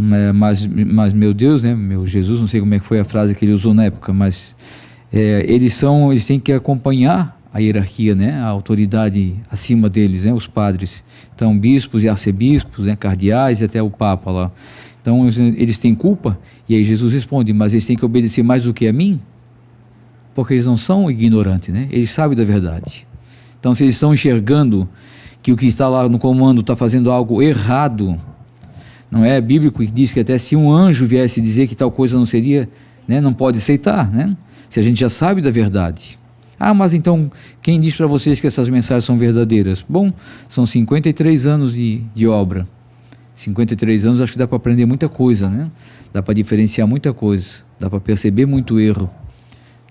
S1: Mas meu Deus, né? Meu Jesus, não sei como é que foi a frase que ele usou na época, mas eles têm que acompanhar a hierarquia, né? A autoridade acima deles, né? Os padres. Então, bispos e arcebispos, né? Cardeais e até o Papa lá. Então, eles têm culpa? E aí Jesus responde, mas eles têm que obedecer mais do que a mim? Porque eles não são ignorantes, né? Eles sabem da verdade. Então, se eles estão enxergando que o que está lá no comando está fazendo algo errado, não é bíblico, que diz que até se um anjo viesse dizer que tal coisa não seria, né? Não pode aceitar, né? Se a gente já sabe da verdade. Ah, mas então, quem diz para vocês que essas mensagens são verdadeiras? Bom, são 53 anos de obra. 53 anos, acho que dá para aprender muita coisa, né? Dá para diferenciar muita coisa, dá para perceber muito erro.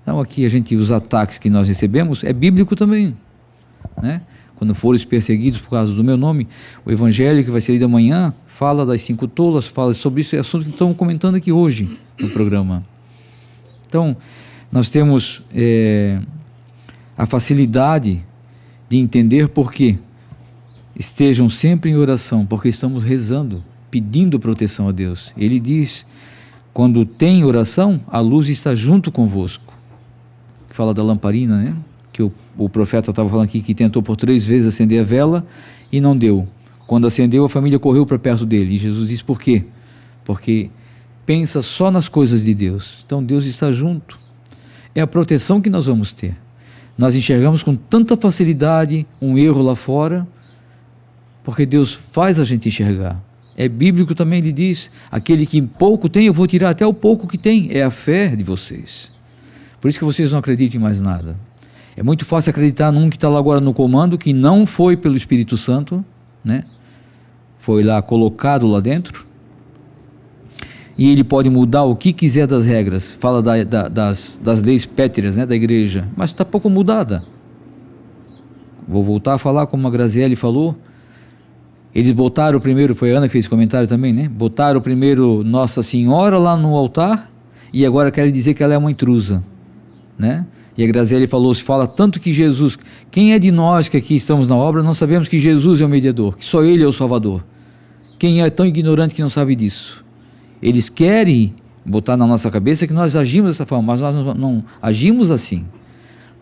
S1: Então aqui os ataques que nós recebemos é bíblico também, né? Quando forem perseguidos por causa do meu nome, o evangelho que vai ser lido amanhã fala das 5 tolas, fala sobre isso, é assunto que estamos comentando aqui hoje no programa. Então, nós temos a facilidade de entender por quê. Estejam sempre em oração, porque estamos rezando, pedindo proteção a Deus. Ele diz, quando tem oração, a luz está junto convosco. Fala da lamparina, né? Que o profeta estava falando aqui, que tentou por 3 vezes acender a vela e não deu. Quando acendeu, a família correu para perto dele. E Jesus disse por quê? Porque pensa só nas coisas de Deus. Então Deus está junto. É a proteção que nós vamos ter. Nós enxergamos com tanta facilidade um erro lá fora, porque Deus faz a gente enxergar. É bíblico também, ele diz, aquele que pouco tem, eu vou tirar até o pouco que tem. É a fé de vocês. Por isso que vocês não acreditam em mais nada. É muito fácil acreditar num que está lá agora no comando, que não foi pelo Espírito Santo, né? Foi lá colocado lá dentro, e ele pode mudar o que quiser das regras. Fala das leis pétreas, né, da igreja, mas está pouco mudada. Vou voltar a falar como a Graziele falou. Eles botaram primeiro, foi a Ana que fez comentário também, né? Botaram primeiro Nossa Senhora lá no altar, e agora querem dizer que ela é uma intrusa, né? E a Graziele falou, se fala tanto que Jesus, quem é de nós que aqui estamos na obra, não sabemos que Jesus é o mediador, que só Ele é o Salvador. Quem é tão ignorante que não sabe disso? Eles querem botar na nossa cabeça que nós agimos dessa forma, mas nós não agimos assim.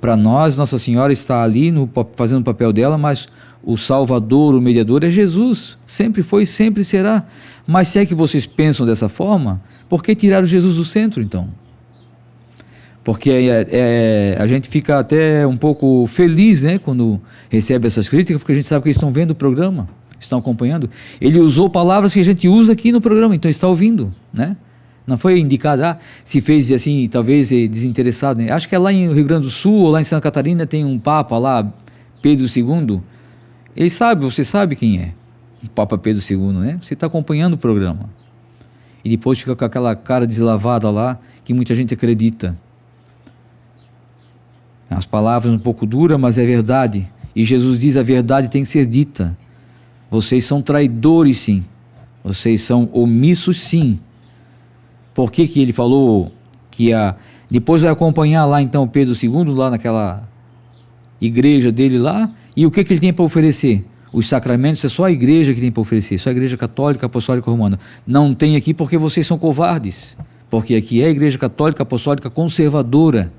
S1: Para nós, Nossa Senhora está ali fazendo o papel dela, mas o Salvador, o mediador é Jesus. Sempre foi, sempre será. Mas se é que vocês pensam dessa forma, por que tiraram Jesus do centro, então? Porque a gente fica até um pouco feliz, né, quando recebe essas críticas, porque a gente sabe que eles estão vendo o programa, estão acompanhando. Ele usou palavras que a gente usa aqui no programa, então está ouvindo, né? Não foi indicado, se fez assim, talvez desinteressado, né? Acho que é lá em Rio Grande do Sul, ou lá em Santa Catarina, tem um Papa lá, Pedro II. Ele sabe, você sabe quem é o Papa Pedro II, né? Você está acompanhando o programa. E depois fica com aquela cara deslavada lá, que muita gente acredita. As palavras um pouco duras, mas é verdade. E Jesus diz, a verdade tem que ser dita. Vocês são traidores, sim. Vocês são omissos, sim. Por que ele falou que depois vai acompanhar lá então o Pedro II, lá naquela igreja dele lá, e o que ele tem para oferecer? Os sacramentos é só a igreja que tem para oferecer, só a igreja católica, apostólica, romana. Não tem aqui porque vocês são covardes, porque aqui é a igreja católica, apostólica, conservadora.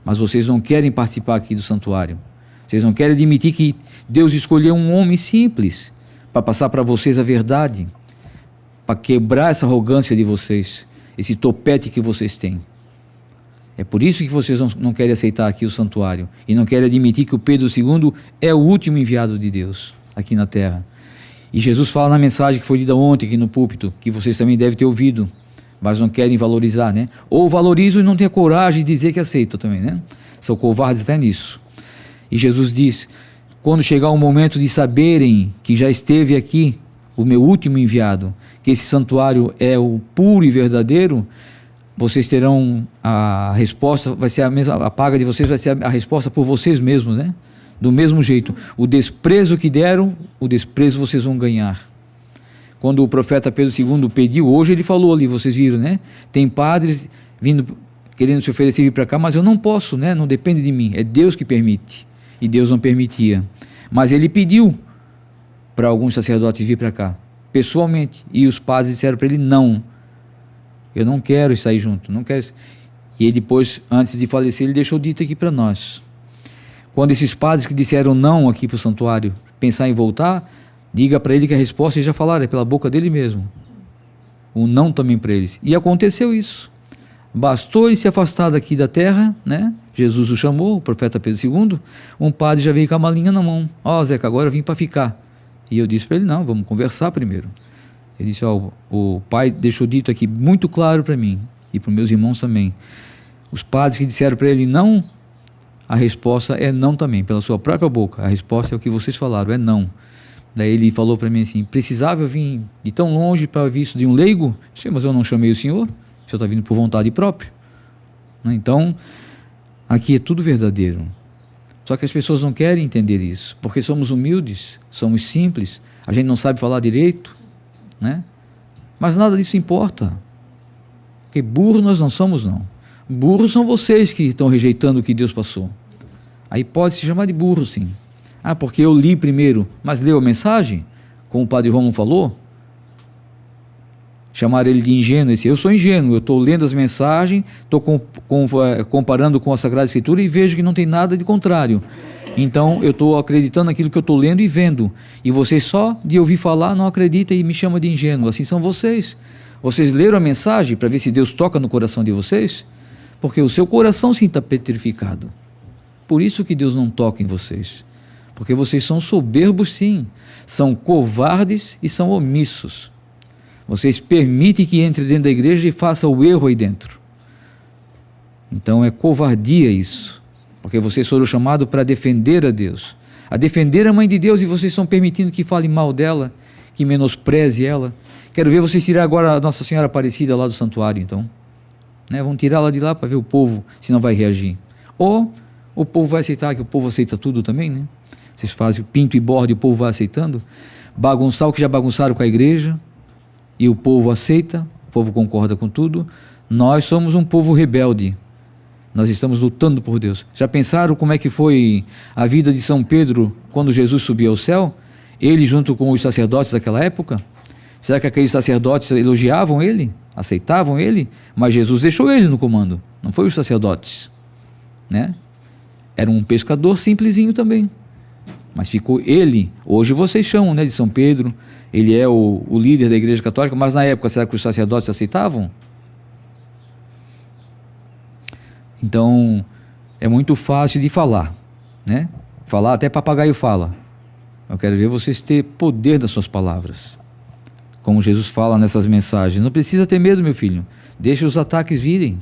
S1: Mas vocês não querem participar aqui do santuário. Vocês não querem admitir que Deus escolheu um homem simples para passar para vocês a verdade, para quebrar essa arrogância de vocês, esse topete que vocês têm. É por isso que vocês não querem aceitar aqui o santuário e não querem admitir que o Pedro II é o último enviado de Deus aqui na terra. E Jesus fala na mensagem que foi lida ontem aqui no púlpito, que vocês também devem ter ouvido, mas não querem valorizar, né? Ou valorizam e não têm a coragem de dizer que aceitam também, né? São covardes até nisso. E Jesus diz, quando chegar o momento de saberem que já esteve aqui o meu último enviado, que esse santuário é o puro e verdadeiro, vocês terão a resposta, vai ser a mesma, a paga de vocês vai ser a resposta por vocês mesmos, né? Do mesmo jeito, o desprezo que deram, o desprezo vocês vão ganhar. Quando o profeta Pedro II pediu, hoje ele falou ali, vocês viram, né? Tem padres vindo, querendo se oferecer vir para cá, mas eu não posso, né? Não depende de mim, é Deus que permite. E Deus não permitia. Mas ele pediu para alguns sacerdotes vir para cá, pessoalmente. E os padres disseram para ele, não, eu não quero sair junto, não quero. E ele depois, antes de falecer, ele deixou dito aqui para nós. Quando esses padres que disseram não aqui para o santuário, pensar em voltar, diga para ele que a resposta, eles já falaram, é pela boca dele mesmo. O não também para eles. E aconteceu isso. Bastou ele se afastar daqui da terra, né? Jesus o chamou, o profeta Pedro II, um padre já veio com a malinha na mão. Zeca, agora eu vim para ficar. E eu disse para ele, não, vamos conversar primeiro. Ele disse, o pai deixou dito aqui muito claro para mim, e para os meus irmãos também. Os padres que disseram para ele não, a resposta é não também, pela sua própria boca. A resposta é o que vocês falaram, é não. Daí ele falou para mim assim, precisava eu vir de tão longe para ouvir isso de um leigo? Sim, mas eu não chamei o senhor está vindo por vontade própria. Então, aqui é tudo verdadeiro. Só que as pessoas não querem entender isso, porque somos humildes, somos simples, a gente não sabe falar direito, né? Mas nada disso importa, porque burro nós não somos, não. Burros são vocês que estão rejeitando o que Deus passou. Aí pode se chamar de burro, sim. Porque eu li primeiro, mas leu a mensagem, como o padre Romulo falou? chamar ele de ingênuo. Eu sou ingênuo, eu estou lendo as mensagens, estou comparando com a Sagrada Escritura e vejo que não tem nada de contrário. Então eu estou acreditando naquilo que eu estou lendo e vendo. E vocês só de ouvir falar não acreditam e me chamam de ingênuo. Assim são vocês. Vocês leram a mensagem para ver se Deus toca no coração de vocês? Porque o seu coração sim está petrificado. Por isso que Deus não toca em vocês. Porque vocês são soberbos sim. São covardes e são omissos. Vocês permitem que entre dentro da igreja e faça o erro aí dentro. Então é covardia isso. Porque vocês foram chamados para defender a Deus. A defender a mãe de Deus, e vocês estão permitindo que fale mal dela, que menospreze ela. Quero ver vocês tirar agora a Nossa Senhora Aparecida lá do santuário, então. Né? Vão tirá-la de lá para ver o povo, se não vai reagir. Ou o povo vai aceitar, que o povo aceita tudo também, né? Vocês fazem o pinto e borde e o povo vai aceitando. Bagunçar o que já bagunçaram com a igreja, e o povo aceita, o povo concorda com tudo. Nós somos um povo rebelde. Nós estamos lutando por Deus. Já pensaram como é que foi a vida de São Pedro quando Jesus subiu ao céu? Ele junto com os sacerdotes daquela época? Será que aqueles sacerdotes elogiavam ele? Aceitavam ele? Mas Jesus deixou ele no comando, não foi os sacerdotes, né? Era um pescador simplesinho também, mas ficou ele. Hoje vocês chamam, né, de São Pedro, ele é o líder da Igreja Católica, mas na época será que os sacerdotes aceitavam? Então é muito fácil de falar, né? Falar, até papagaio fala. Eu quero ver vocês ter poder das suas palavras, como Jesus fala nessas mensagens. Não precisa ter medo, meu filho, deixa os ataques virem.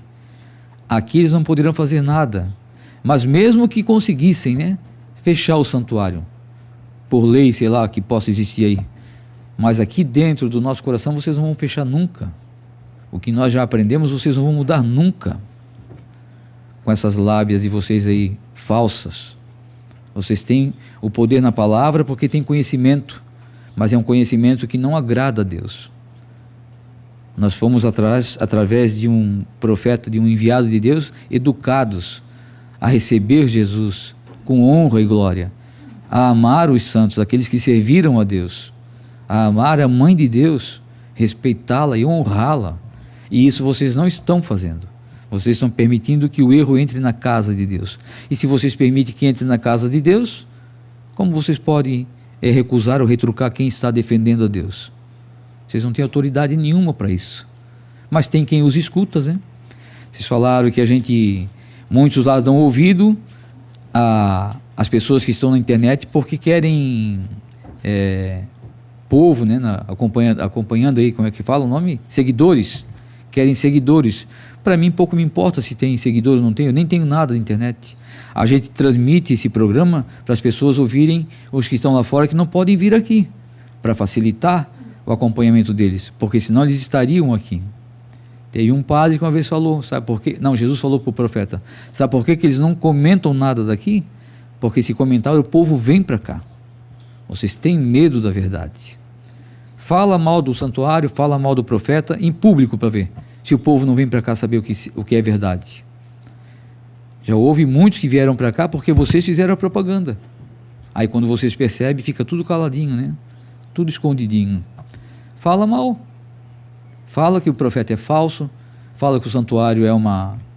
S1: Aqui eles não poderão fazer nada, mas mesmo que conseguissem, né, fechar o santuário, por lei, sei lá, que possa existir aí, mas aqui dentro do nosso coração vocês não vão fechar nunca. O que nós já aprendemos vocês não vão mudar nunca, com essas lábias de vocês aí falsas. Vocês têm o poder na palavra porque têm conhecimento, mas é um conhecimento que não agrada a Deus. Nós fomos através de um profeta, de um enviado de Deus, educados a receber Jesus com honra e glória, a amar os santos, aqueles que serviram a Deus, a amar a mãe de Deus, respeitá-la e honrá-la. E isso vocês não estão fazendo. Vocês estão permitindo que o erro entre na casa de Deus. E se vocês permitem que entre na casa de Deus, como vocês podem recusar ou retrucar quem está defendendo a Deus? Vocês não têm autoridade nenhuma para isso. Mas tem quem os escuta, né? Vocês falaram que muitos lá dão ouvido às pessoas que estão na internet porque querem povo, né? Acompanhando aí, como é que fala o nome? Seguidores. Querem seguidores. Para mim pouco me importa se tem seguidores ou não tem, eu nem tenho nada na internet. A gente transmite esse programa para as pessoas ouvirem, os que estão lá fora que não podem vir aqui, para facilitar o acompanhamento deles, porque senão eles estariam aqui. Tem um padre que uma vez falou, sabe por quê? Não, Jesus falou para o profeta, sabe por quê que eles não comentam nada daqui? Porque se comentar o povo vem para cá. Vocês têm medo da verdade. Fala mal do santuário, fala mal do profeta em público para ver se o povo não vem para cá saber o que é verdade. Já houve muitos que vieram para cá porque vocês fizeram a propaganda. Aí quando vocês percebem, fica tudo caladinho, né? Tudo escondidinho. Fala mal. Fala que o profeta é falso. Fala que o santuário é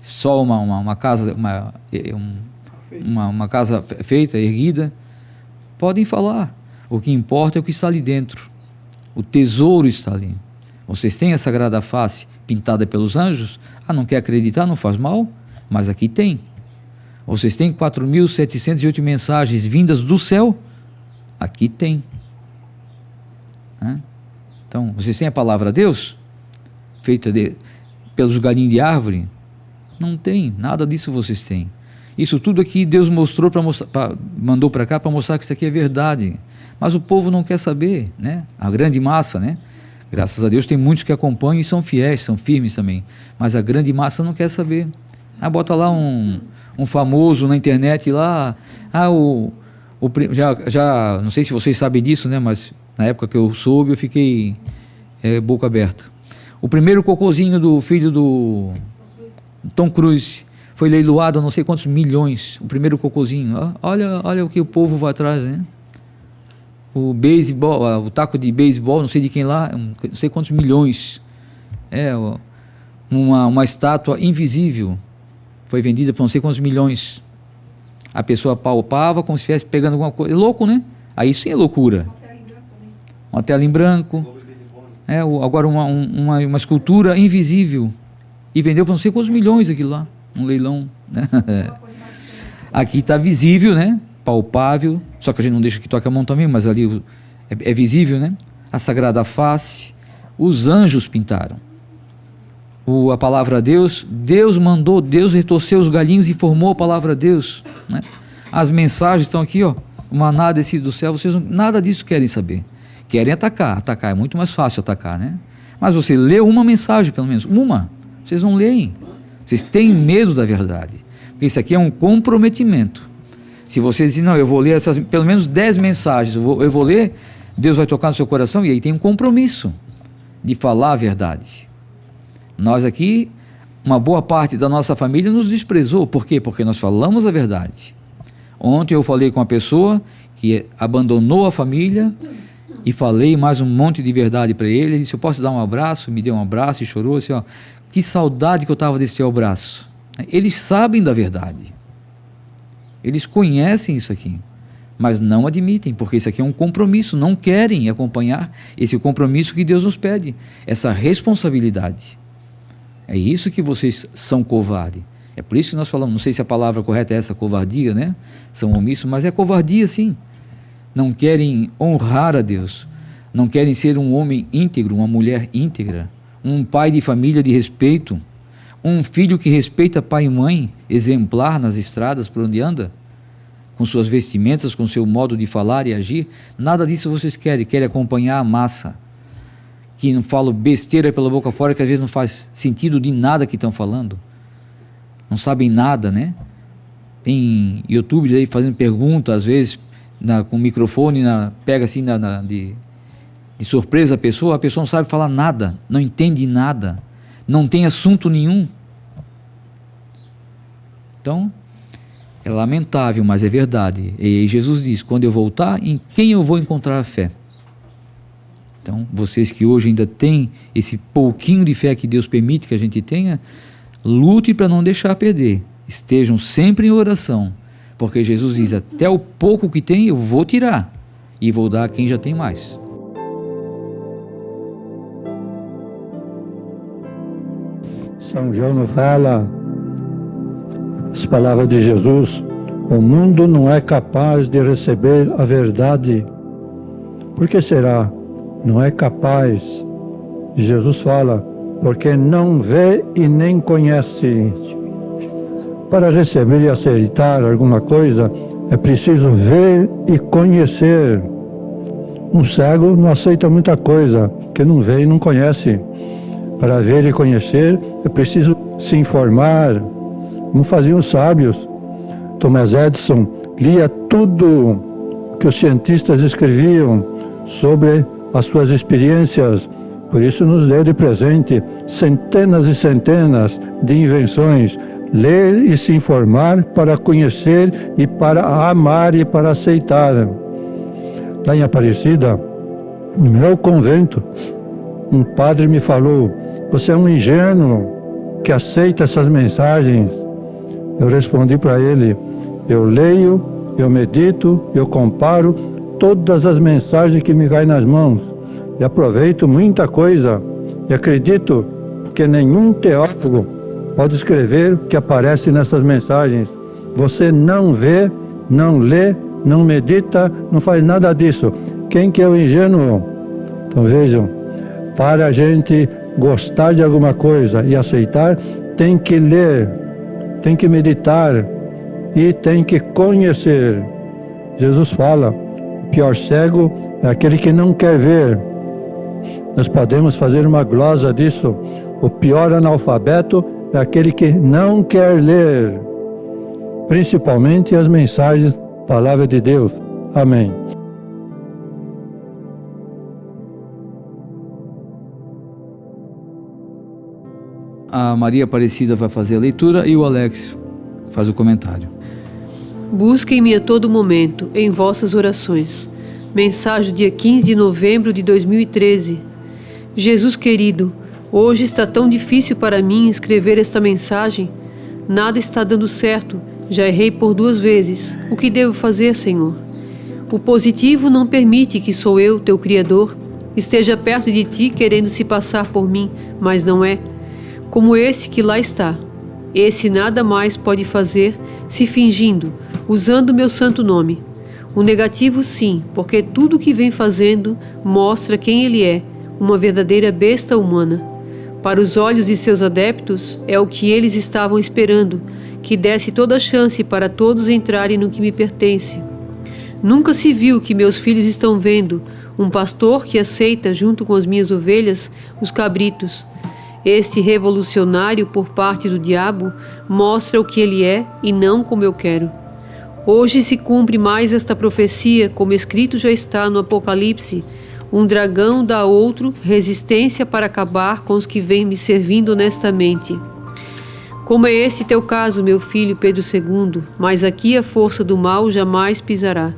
S1: só uma casa, uma casa feita, erguida. Podem falar. O que importa é o que está ali dentro. O tesouro está ali. Vocês têm a Sagrada Face pintada pelos anjos? Não quer acreditar, não faz mal, mas aqui tem. Vocês têm 4.708 mensagens vindas do céu? Aqui tem. Então, vocês têm a palavra de Deus? Feita pelos galinhos de árvore? Não tem, nada disso vocês têm. Isso tudo aqui Deus mostrou mandou para cá para mostrar que isso aqui é verdade. Mas o povo não quer saber, né? A grande massa, né? Graças a Deus tem muitos que acompanham e são fiéis, são firmes também. Mas a grande massa não quer saber. Bota lá um famoso na internet lá. Já não sei se vocês sabem disso, né? Mas na época que eu soube, eu fiquei boca aberta. O primeiro cocôzinho do filho do Tom Cruise foi leiloado a não sei quantos milhões. O primeiro cocôzinho. Olha o que o povo vai atrás, né? O beisebol, o taco de beisebol, não sei de quem lá, não sei quantos milhões. Uma estátua invisível foi vendida por não sei quantos milhões. A pessoa palpava como se estivesse pegando alguma coisa. É louco, né? Aí sim é loucura. Uma tela em branco. Agora uma escultura invisível. E vendeu por não sei quantos milhões aquilo lá. Um leilão. Né? Aqui está visível, né? Palpável. Só que a gente não deixa que toque a mão também, mas ali é visível, né? A Sagrada Face. Os anjos pintaram. A palavra Deus mandou, Deus retorceu os galinhos e formou a palavra Deus, né? As mensagens estão aqui, ó, o maná descido do céu, vocês nada disso querem saber, querem atacar é muito mais fácil atacar, né? Mas você lê uma mensagem, pelo menos, vocês não leem, vocês têm medo da verdade, porque isso aqui é um comprometimento. Se você dizer, não, eu vou ler essas, pelo menos 10 mensagens, eu vou ler, Deus vai tocar no seu coração, e aí tem um compromisso de falar a verdade. Nós aqui, uma boa parte da nossa família nos desprezou. Por quê? Porque nós falamos a verdade. Ontem eu falei com uma pessoa que abandonou a família e falei mais um monte de verdade para ele. Ele disse, eu posso dar um abraço? Me deu um abraço e chorou. Assim, ó, que saudade que eu estava desse seu abraço. Eles sabem da verdade. Eles conhecem isso aqui, mas não admitem, porque isso aqui é um compromisso. Não querem acompanhar esse compromisso que Deus nos pede, essa responsabilidade. É isso que vocês são covardes. É por isso que nós falamos, não sei se a palavra correta é essa, covardia, né? São omissos, mas é covardia sim. Não querem honrar a Deus. Não querem ser um homem íntegro, uma mulher íntegra. Um pai de família de respeito. Um filho que respeita pai e mãe, exemplar nas estradas por onde anda. Com suas vestimentas, com seu modo de falar e agir. Nada disso vocês querem. Querem acompanhar a massa. Que não falam besteira pela boca fora, que às vezes não faz sentido de nada que estão falando. Não sabem nada, né? Tem YouTube aí fazendo perguntas, às vezes, com o microfone, pega assim de surpresa a pessoa não sabe falar nada, não entende nada, não tem assunto nenhum. Então, é lamentável, mas é verdade. E Jesus diz, quando eu voltar, em quem eu vou encontrar a fé? Então, vocês que hoje ainda têm esse pouquinho de fé que Deus permite que a gente tenha, lute para não deixar perder. Estejam sempre em oração, porque Jesus diz, até o pouco que tem eu vou tirar e vou dar a quem já tem mais.
S6: São João nos fala as palavras de Jesus, o mundo não é capaz de receber a verdade. Por que será? Não é capaz. Jesus fala, porque não vê e nem conhece. Para receber e aceitar alguma coisa, é preciso ver e conhecer. Um cego não aceita muita coisa, que não vê e não conhece. Para ver e conhecer, é preciso se informar, como faziam os sábios. Thomas Edison lia tudo que os cientistas escreviam sobre as suas experiências, por isso nos deu de presente centenas e centenas de invenções. Ler e se informar para conhecer e para amar e para aceitar. Lá em Aparecida, no meu convento, um padre me falou, você é um ingênuo que aceita essas mensagens. Eu respondi para ele, eu leio, eu medito, eu comparo todas as mensagens que me caem nas mãos e aproveito muita coisa e acredito que nenhum teólogo pode escrever o que aparece nessas mensagens. Você não vê, não lê, não medita, não faz nada disso. Quem que é o ingênuo? Então vejam, para a gente gostar de alguma coisa e aceitar, tem que ler, tem que meditar e tem que conhecer. Jesus fala, o pior cego é aquele que não quer ver. Nós podemos fazer uma glosa disso. O pior analfabeto é aquele que não quer ler, principalmente as mensagens, palavra de Deus. Amém.
S1: A Maria Aparecida vai fazer a leitura e o Alex faz o comentário.
S4: Busquem-me a todo momento em vossas orações. Mensagem dia 15 de novembro de 2013. Jesus querido, Hoje está tão difícil para mim escrever esta mensagem. Nada está dando certo. Já errei por 2 vezes. O que devo fazer, Senhor? O positivo não permite que sou eu, teu Criador, esteja perto de ti querendo se passar por mim, mas não é. Como esse que lá está. Esse nada mais pode fazer se fingindo, usando meu santo nome. O negativo sim, porque tudo o que vem fazendo mostra quem ele é, uma verdadeira besta humana. Para os olhos de seus adeptos, é o que eles estavam esperando, que desse toda a chance para todos entrarem no que me pertence. Nunca se viu o que meus filhos estão vendo, um pastor que aceita, junto com as minhas ovelhas, os cabritos. Este revolucionário por parte do diabo mostra o que ele é e não como eu quero. Hoje se cumpre mais esta profecia, como escrito já está no Apocalipse. Um dragão dá a outro resistência para acabar com os que vêm me servindo honestamente. Como é este teu caso, meu filho Pedro II, mas aqui a força do mal jamais pisará.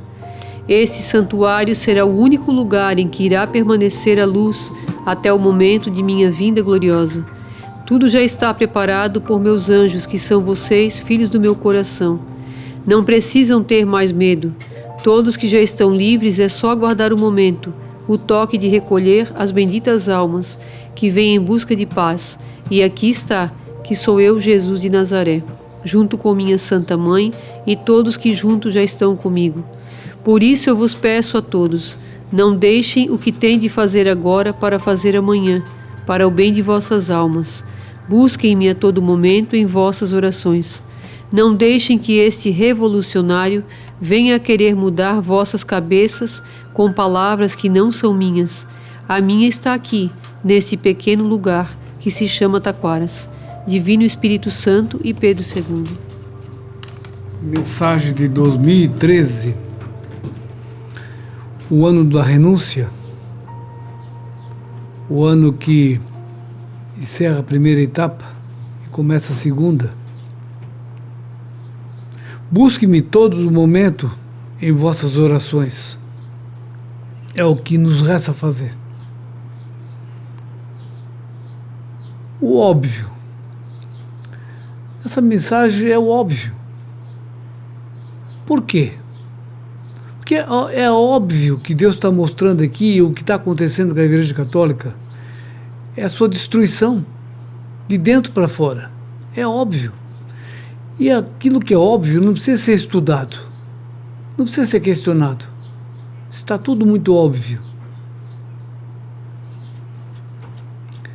S4: Este santuário será o único lugar em que irá permanecer a luz até o momento de minha vinda gloriosa. Tudo já está preparado por meus anjos, que são vocês, filhos do meu coração. Não precisam ter mais medo. Todos que já estão livres é só aguardar o momento, o toque de recolher as benditas almas que vêm em busca de paz. E aqui está, que sou eu, Jesus de Nazaré, junto com minha Santa Mãe e todos que juntos já estão comigo. Por isso eu vos peço a todos, não deixem o que têm de fazer agora para fazer amanhã, para o bem de vossas almas. Busquem-me a todo momento em vossas orações. Não deixem que este revolucionário venha a querer mudar vossas cabeças com palavras que não são minhas. A minha está aqui, neste pequeno lugar que se chama Taquaras. Divino Espírito Santo e Pedro II.
S3: Mensagem de 2013. O ano da renúncia, o ano que encerra a primeira etapa e começa a segunda. Busque-me todo o momento em vossas orações. É o que nos resta fazer. O óbvio. Essa mensagem é o óbvio. Por quê? Porque é óbvio que Deus está mostrando aqui o que está acontecendo com a Igreja Católica é a sua destruição, de dentro para fora. É óbvio. E aquilo que é óbvio não precisa ser estudado, não precisa ser questionado. Está tudo muito óbvio.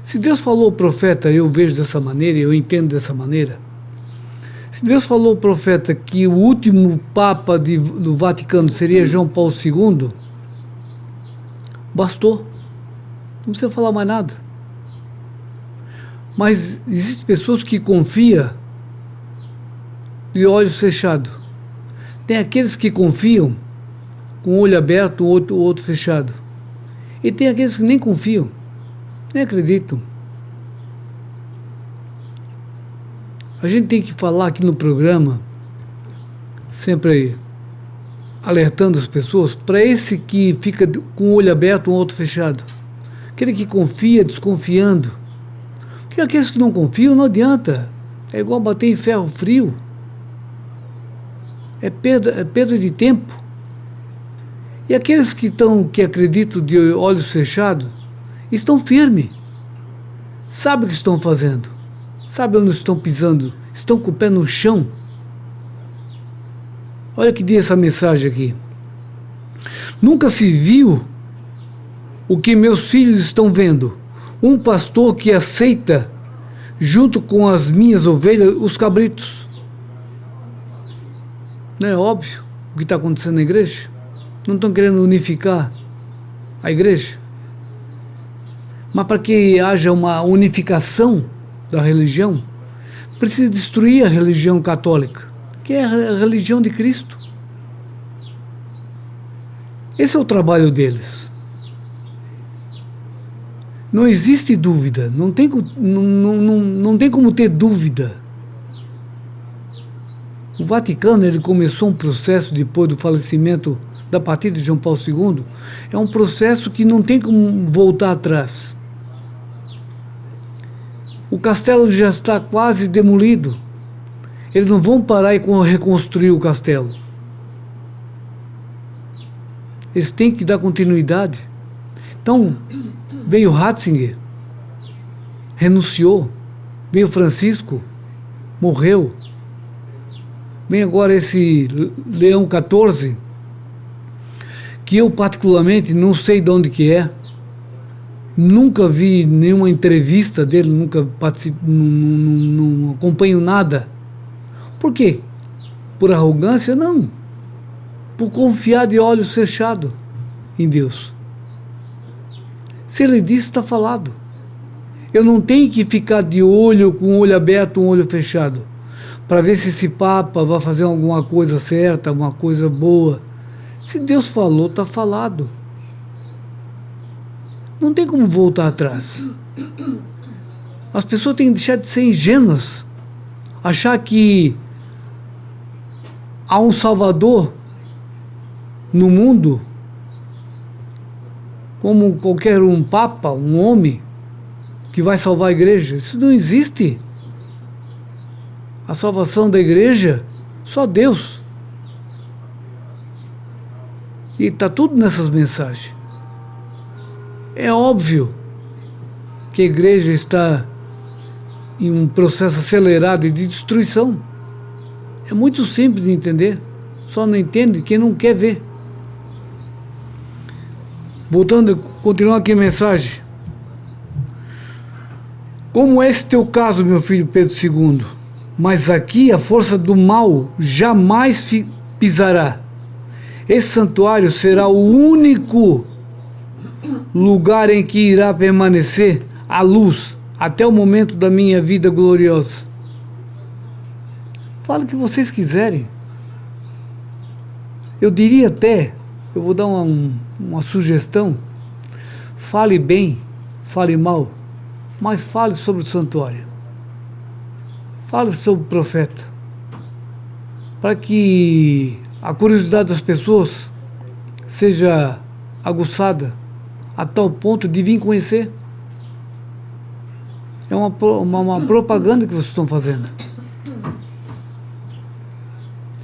S3: Se Deus falou ao profeta, eu vejo dessa maneira, eu entendo dessa maneira. Se Deus falou ao profeta que o último Papa do Vaticano seria João Paulo II, bastou. Não precisa falar mais nada. Mas existem pessoas que confiam de olhos fechados. Tem aqueles que confiam com o olho aberto, o outro fechado. E tem aqueles que nem confiam, nem acreditam. A gente tem que falar aqui no programa, sempre aí, alertando as pessoas, para esse que fica com o olho aberto, o outro fechado. Aquele que confia, desconfiando. Porque aqueles que não confiam, não adianta. É igual bater em ferro frio. É perda de tempo. E aqueles que acreditam de olhos fechados, estão firmes. Sabem o que estão fazendo. Sabem onde estão pisando. Estão com o pé no chão. Olha que diz essa mensagem aqui. Nunca se viu o que meus filhos estão vendo. Um pastor que aceita, junto com as minhas ovelhas, os cabritos. Não é óbvio o que está acontecendo na igreja? Não estão querendo unificar a igreja? Mas para que haja uma unificação da religião, precisa destruir a religião católica, que é a religião de Cristo. Esse é o trabalho deles. Não existe dúvida, não tem como ter dúvida. O Vaticano, ele começou um processo depois do falecimento, da partida de João Paulo II, é um processo que não tem como voltar atrás. O castelo já está quase demolido. Eles não vão parar e reconstruir o castelo. Eles têm que dar continuidade. Então, veio Ratzinger, renunciou. Veio Francisco, morreu. Vem agora esse Leão XIV, que eu particularmente não sei de onde que é. Nunca vi nenhuma entrevista dele, nunca participei, não acompanho nada. Por quê? Por arrogância? Não. Por confiar de olhos fechados em Deus. Se ele disse, está falado. Eu não tenho que ficar de olho, com o olho aberto, um olho fechado, para ver se esse Papa vai fazer alguma coisa certa, alguma coisa boa. Se Deus falou, está falado. Não tem como voltar atrás. As pessoas têm que deixar de ser ingênuas, achar que há um Salvador no mundo, como qualquer um Papa, um homem, que vai salvar a igreja. Isso não existe. A salvação da igreja, só Deus. E está tudo nessas mensagens. É óbvio que a igreja está em um processo acelerado de destruição. É muito simples de entender. Só não entende quem não quer ver. Voltando, continuando aqui a mensagem. Como é esse teu caso, meu filho Pedro II? Mas aqui a força do mal jamais pisará. Esse santuário será o único lugar em que irá permanecer a luz até o momento da minha vida gloriosa. Fala o que vocês quiserem. Eu diria até, eu vou dar uma sugestão, fale bem, fale mal, mas fale sobre o santuário. Fale sobre o profeta, para que a curiosidade das pessoas seja aguçada a tal ponto de vir conhecer. É uma propaganda que vocês estão fazendo.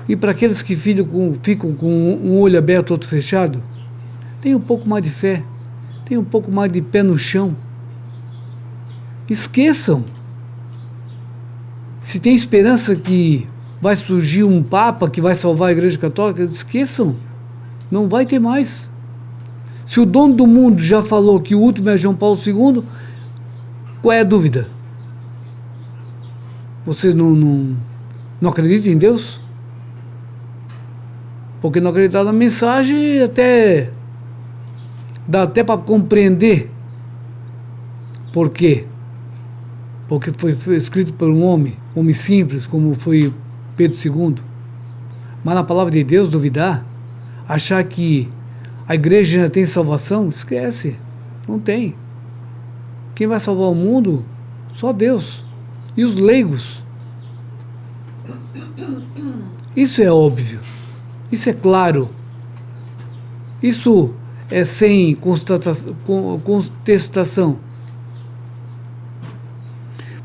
S3: E para aqueles que ficam com um olho aberto, outro fechado, tenham um pouco mais de fé, tenham um pouco mais de pé no chão. Esqueçam. Se tem esperança que vai surgir um Papa que vai salvar a Igreja Católica, esqueçam. Não vai ter mais. Se o dono do mundo já falou que o último é João Paulo II, qual é a dúvida? Vocês não acreditam em Deus? Porque não acreditar na mensagem dá até para compreender por quê. Porque foi escrito por um homem simples, como foi Pedro II. Mas na palavra de Deus, duvidar, achar que a igreja ainda tem salvação, esquece, não tem. Quem vai salvar o mundo? Só Deus. E os leigos. Isso é óbvio. Isso é claro. Isso é sem contestação.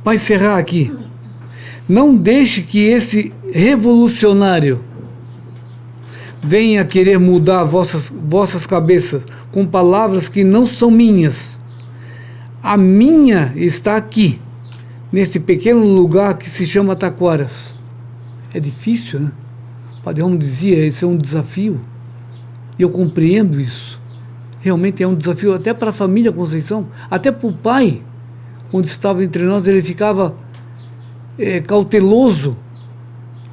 S3: Para encerrar aqui, não deixe que esse revolucionário venha querer mudar vossas cabeças com palavras que não são minhas. A minha está aqui, neste pequeno lugar que se chama Taquaras. É difícil, né? O Padre Romo dizia, esse é um desafio. E eu compreendo isso. Realmente é um desafio até para a família Conceição, até para o pai. Quando estava entre nós, ele ficava cauteloso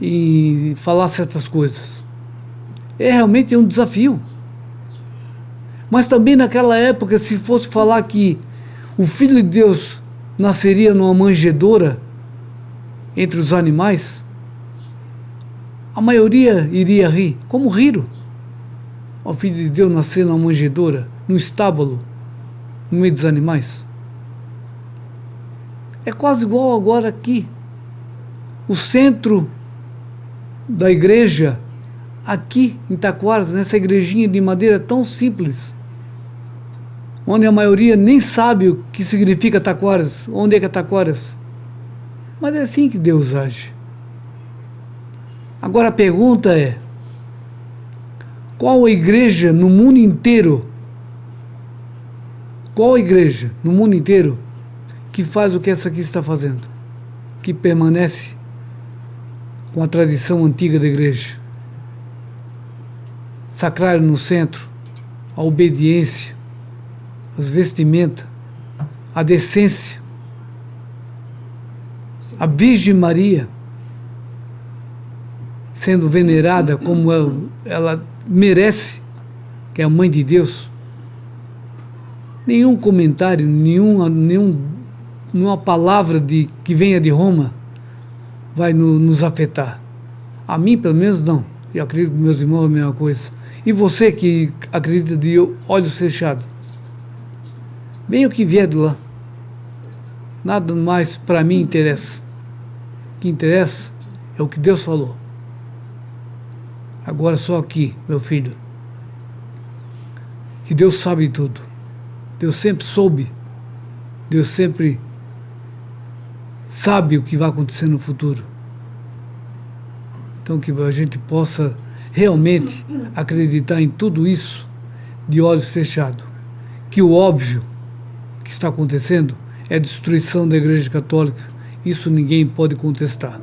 S3: em falar certas coisas. Realmente um desafio. Mas também naquela época, se fosse falar que o Filho de Deus nasceria numa manjedoura entre os animais, a maioria iria rir. Como riram? O Filho de Deus nascer numa manjedoura, num estábulo, no meio dos animais. É quase igual agora aqui. O centro da igreja, aqui em Taquaras, nessa igrejinha de madeira tão simples, onde a maioria nem sabe o que significa Taquaras, onde é que é Taquaras. Mas é assim que Deus age. Agora a pergunta é: qual a igreja no mundo inteiro? Qual a igreja no mundo inteiro que faz o que essa aqui está fazendo? Que permanece com a tradição antiga da igreja? Sacrário no centro, a obediência, as vestimentas, a decência, a Virgem Maria sendo venerada como ela merece, que é a Mãe de Deus. Nenhum comentário, nenhuma palavra que venha de Roma vai nos afetar. A mim, pelo menos, não. E acredito que meus irmãos é a mesma coisa. E você que acredita de olhos fechados, venha o que vier de lá. Nada mais para mim interessa. O que interessa é o que Deus falou. Agora só aqui, meu filho, que Deus sabe tudo. Deus sempre soube. Deus sempre sabe o que vai acontecer no futuro. Então que a gente possa realmente acreditar em tudo isso de olhos fechados. Que o óbvio que está acontecendo é a destruição da Igreja Católica. Isso ninguém pode contestar.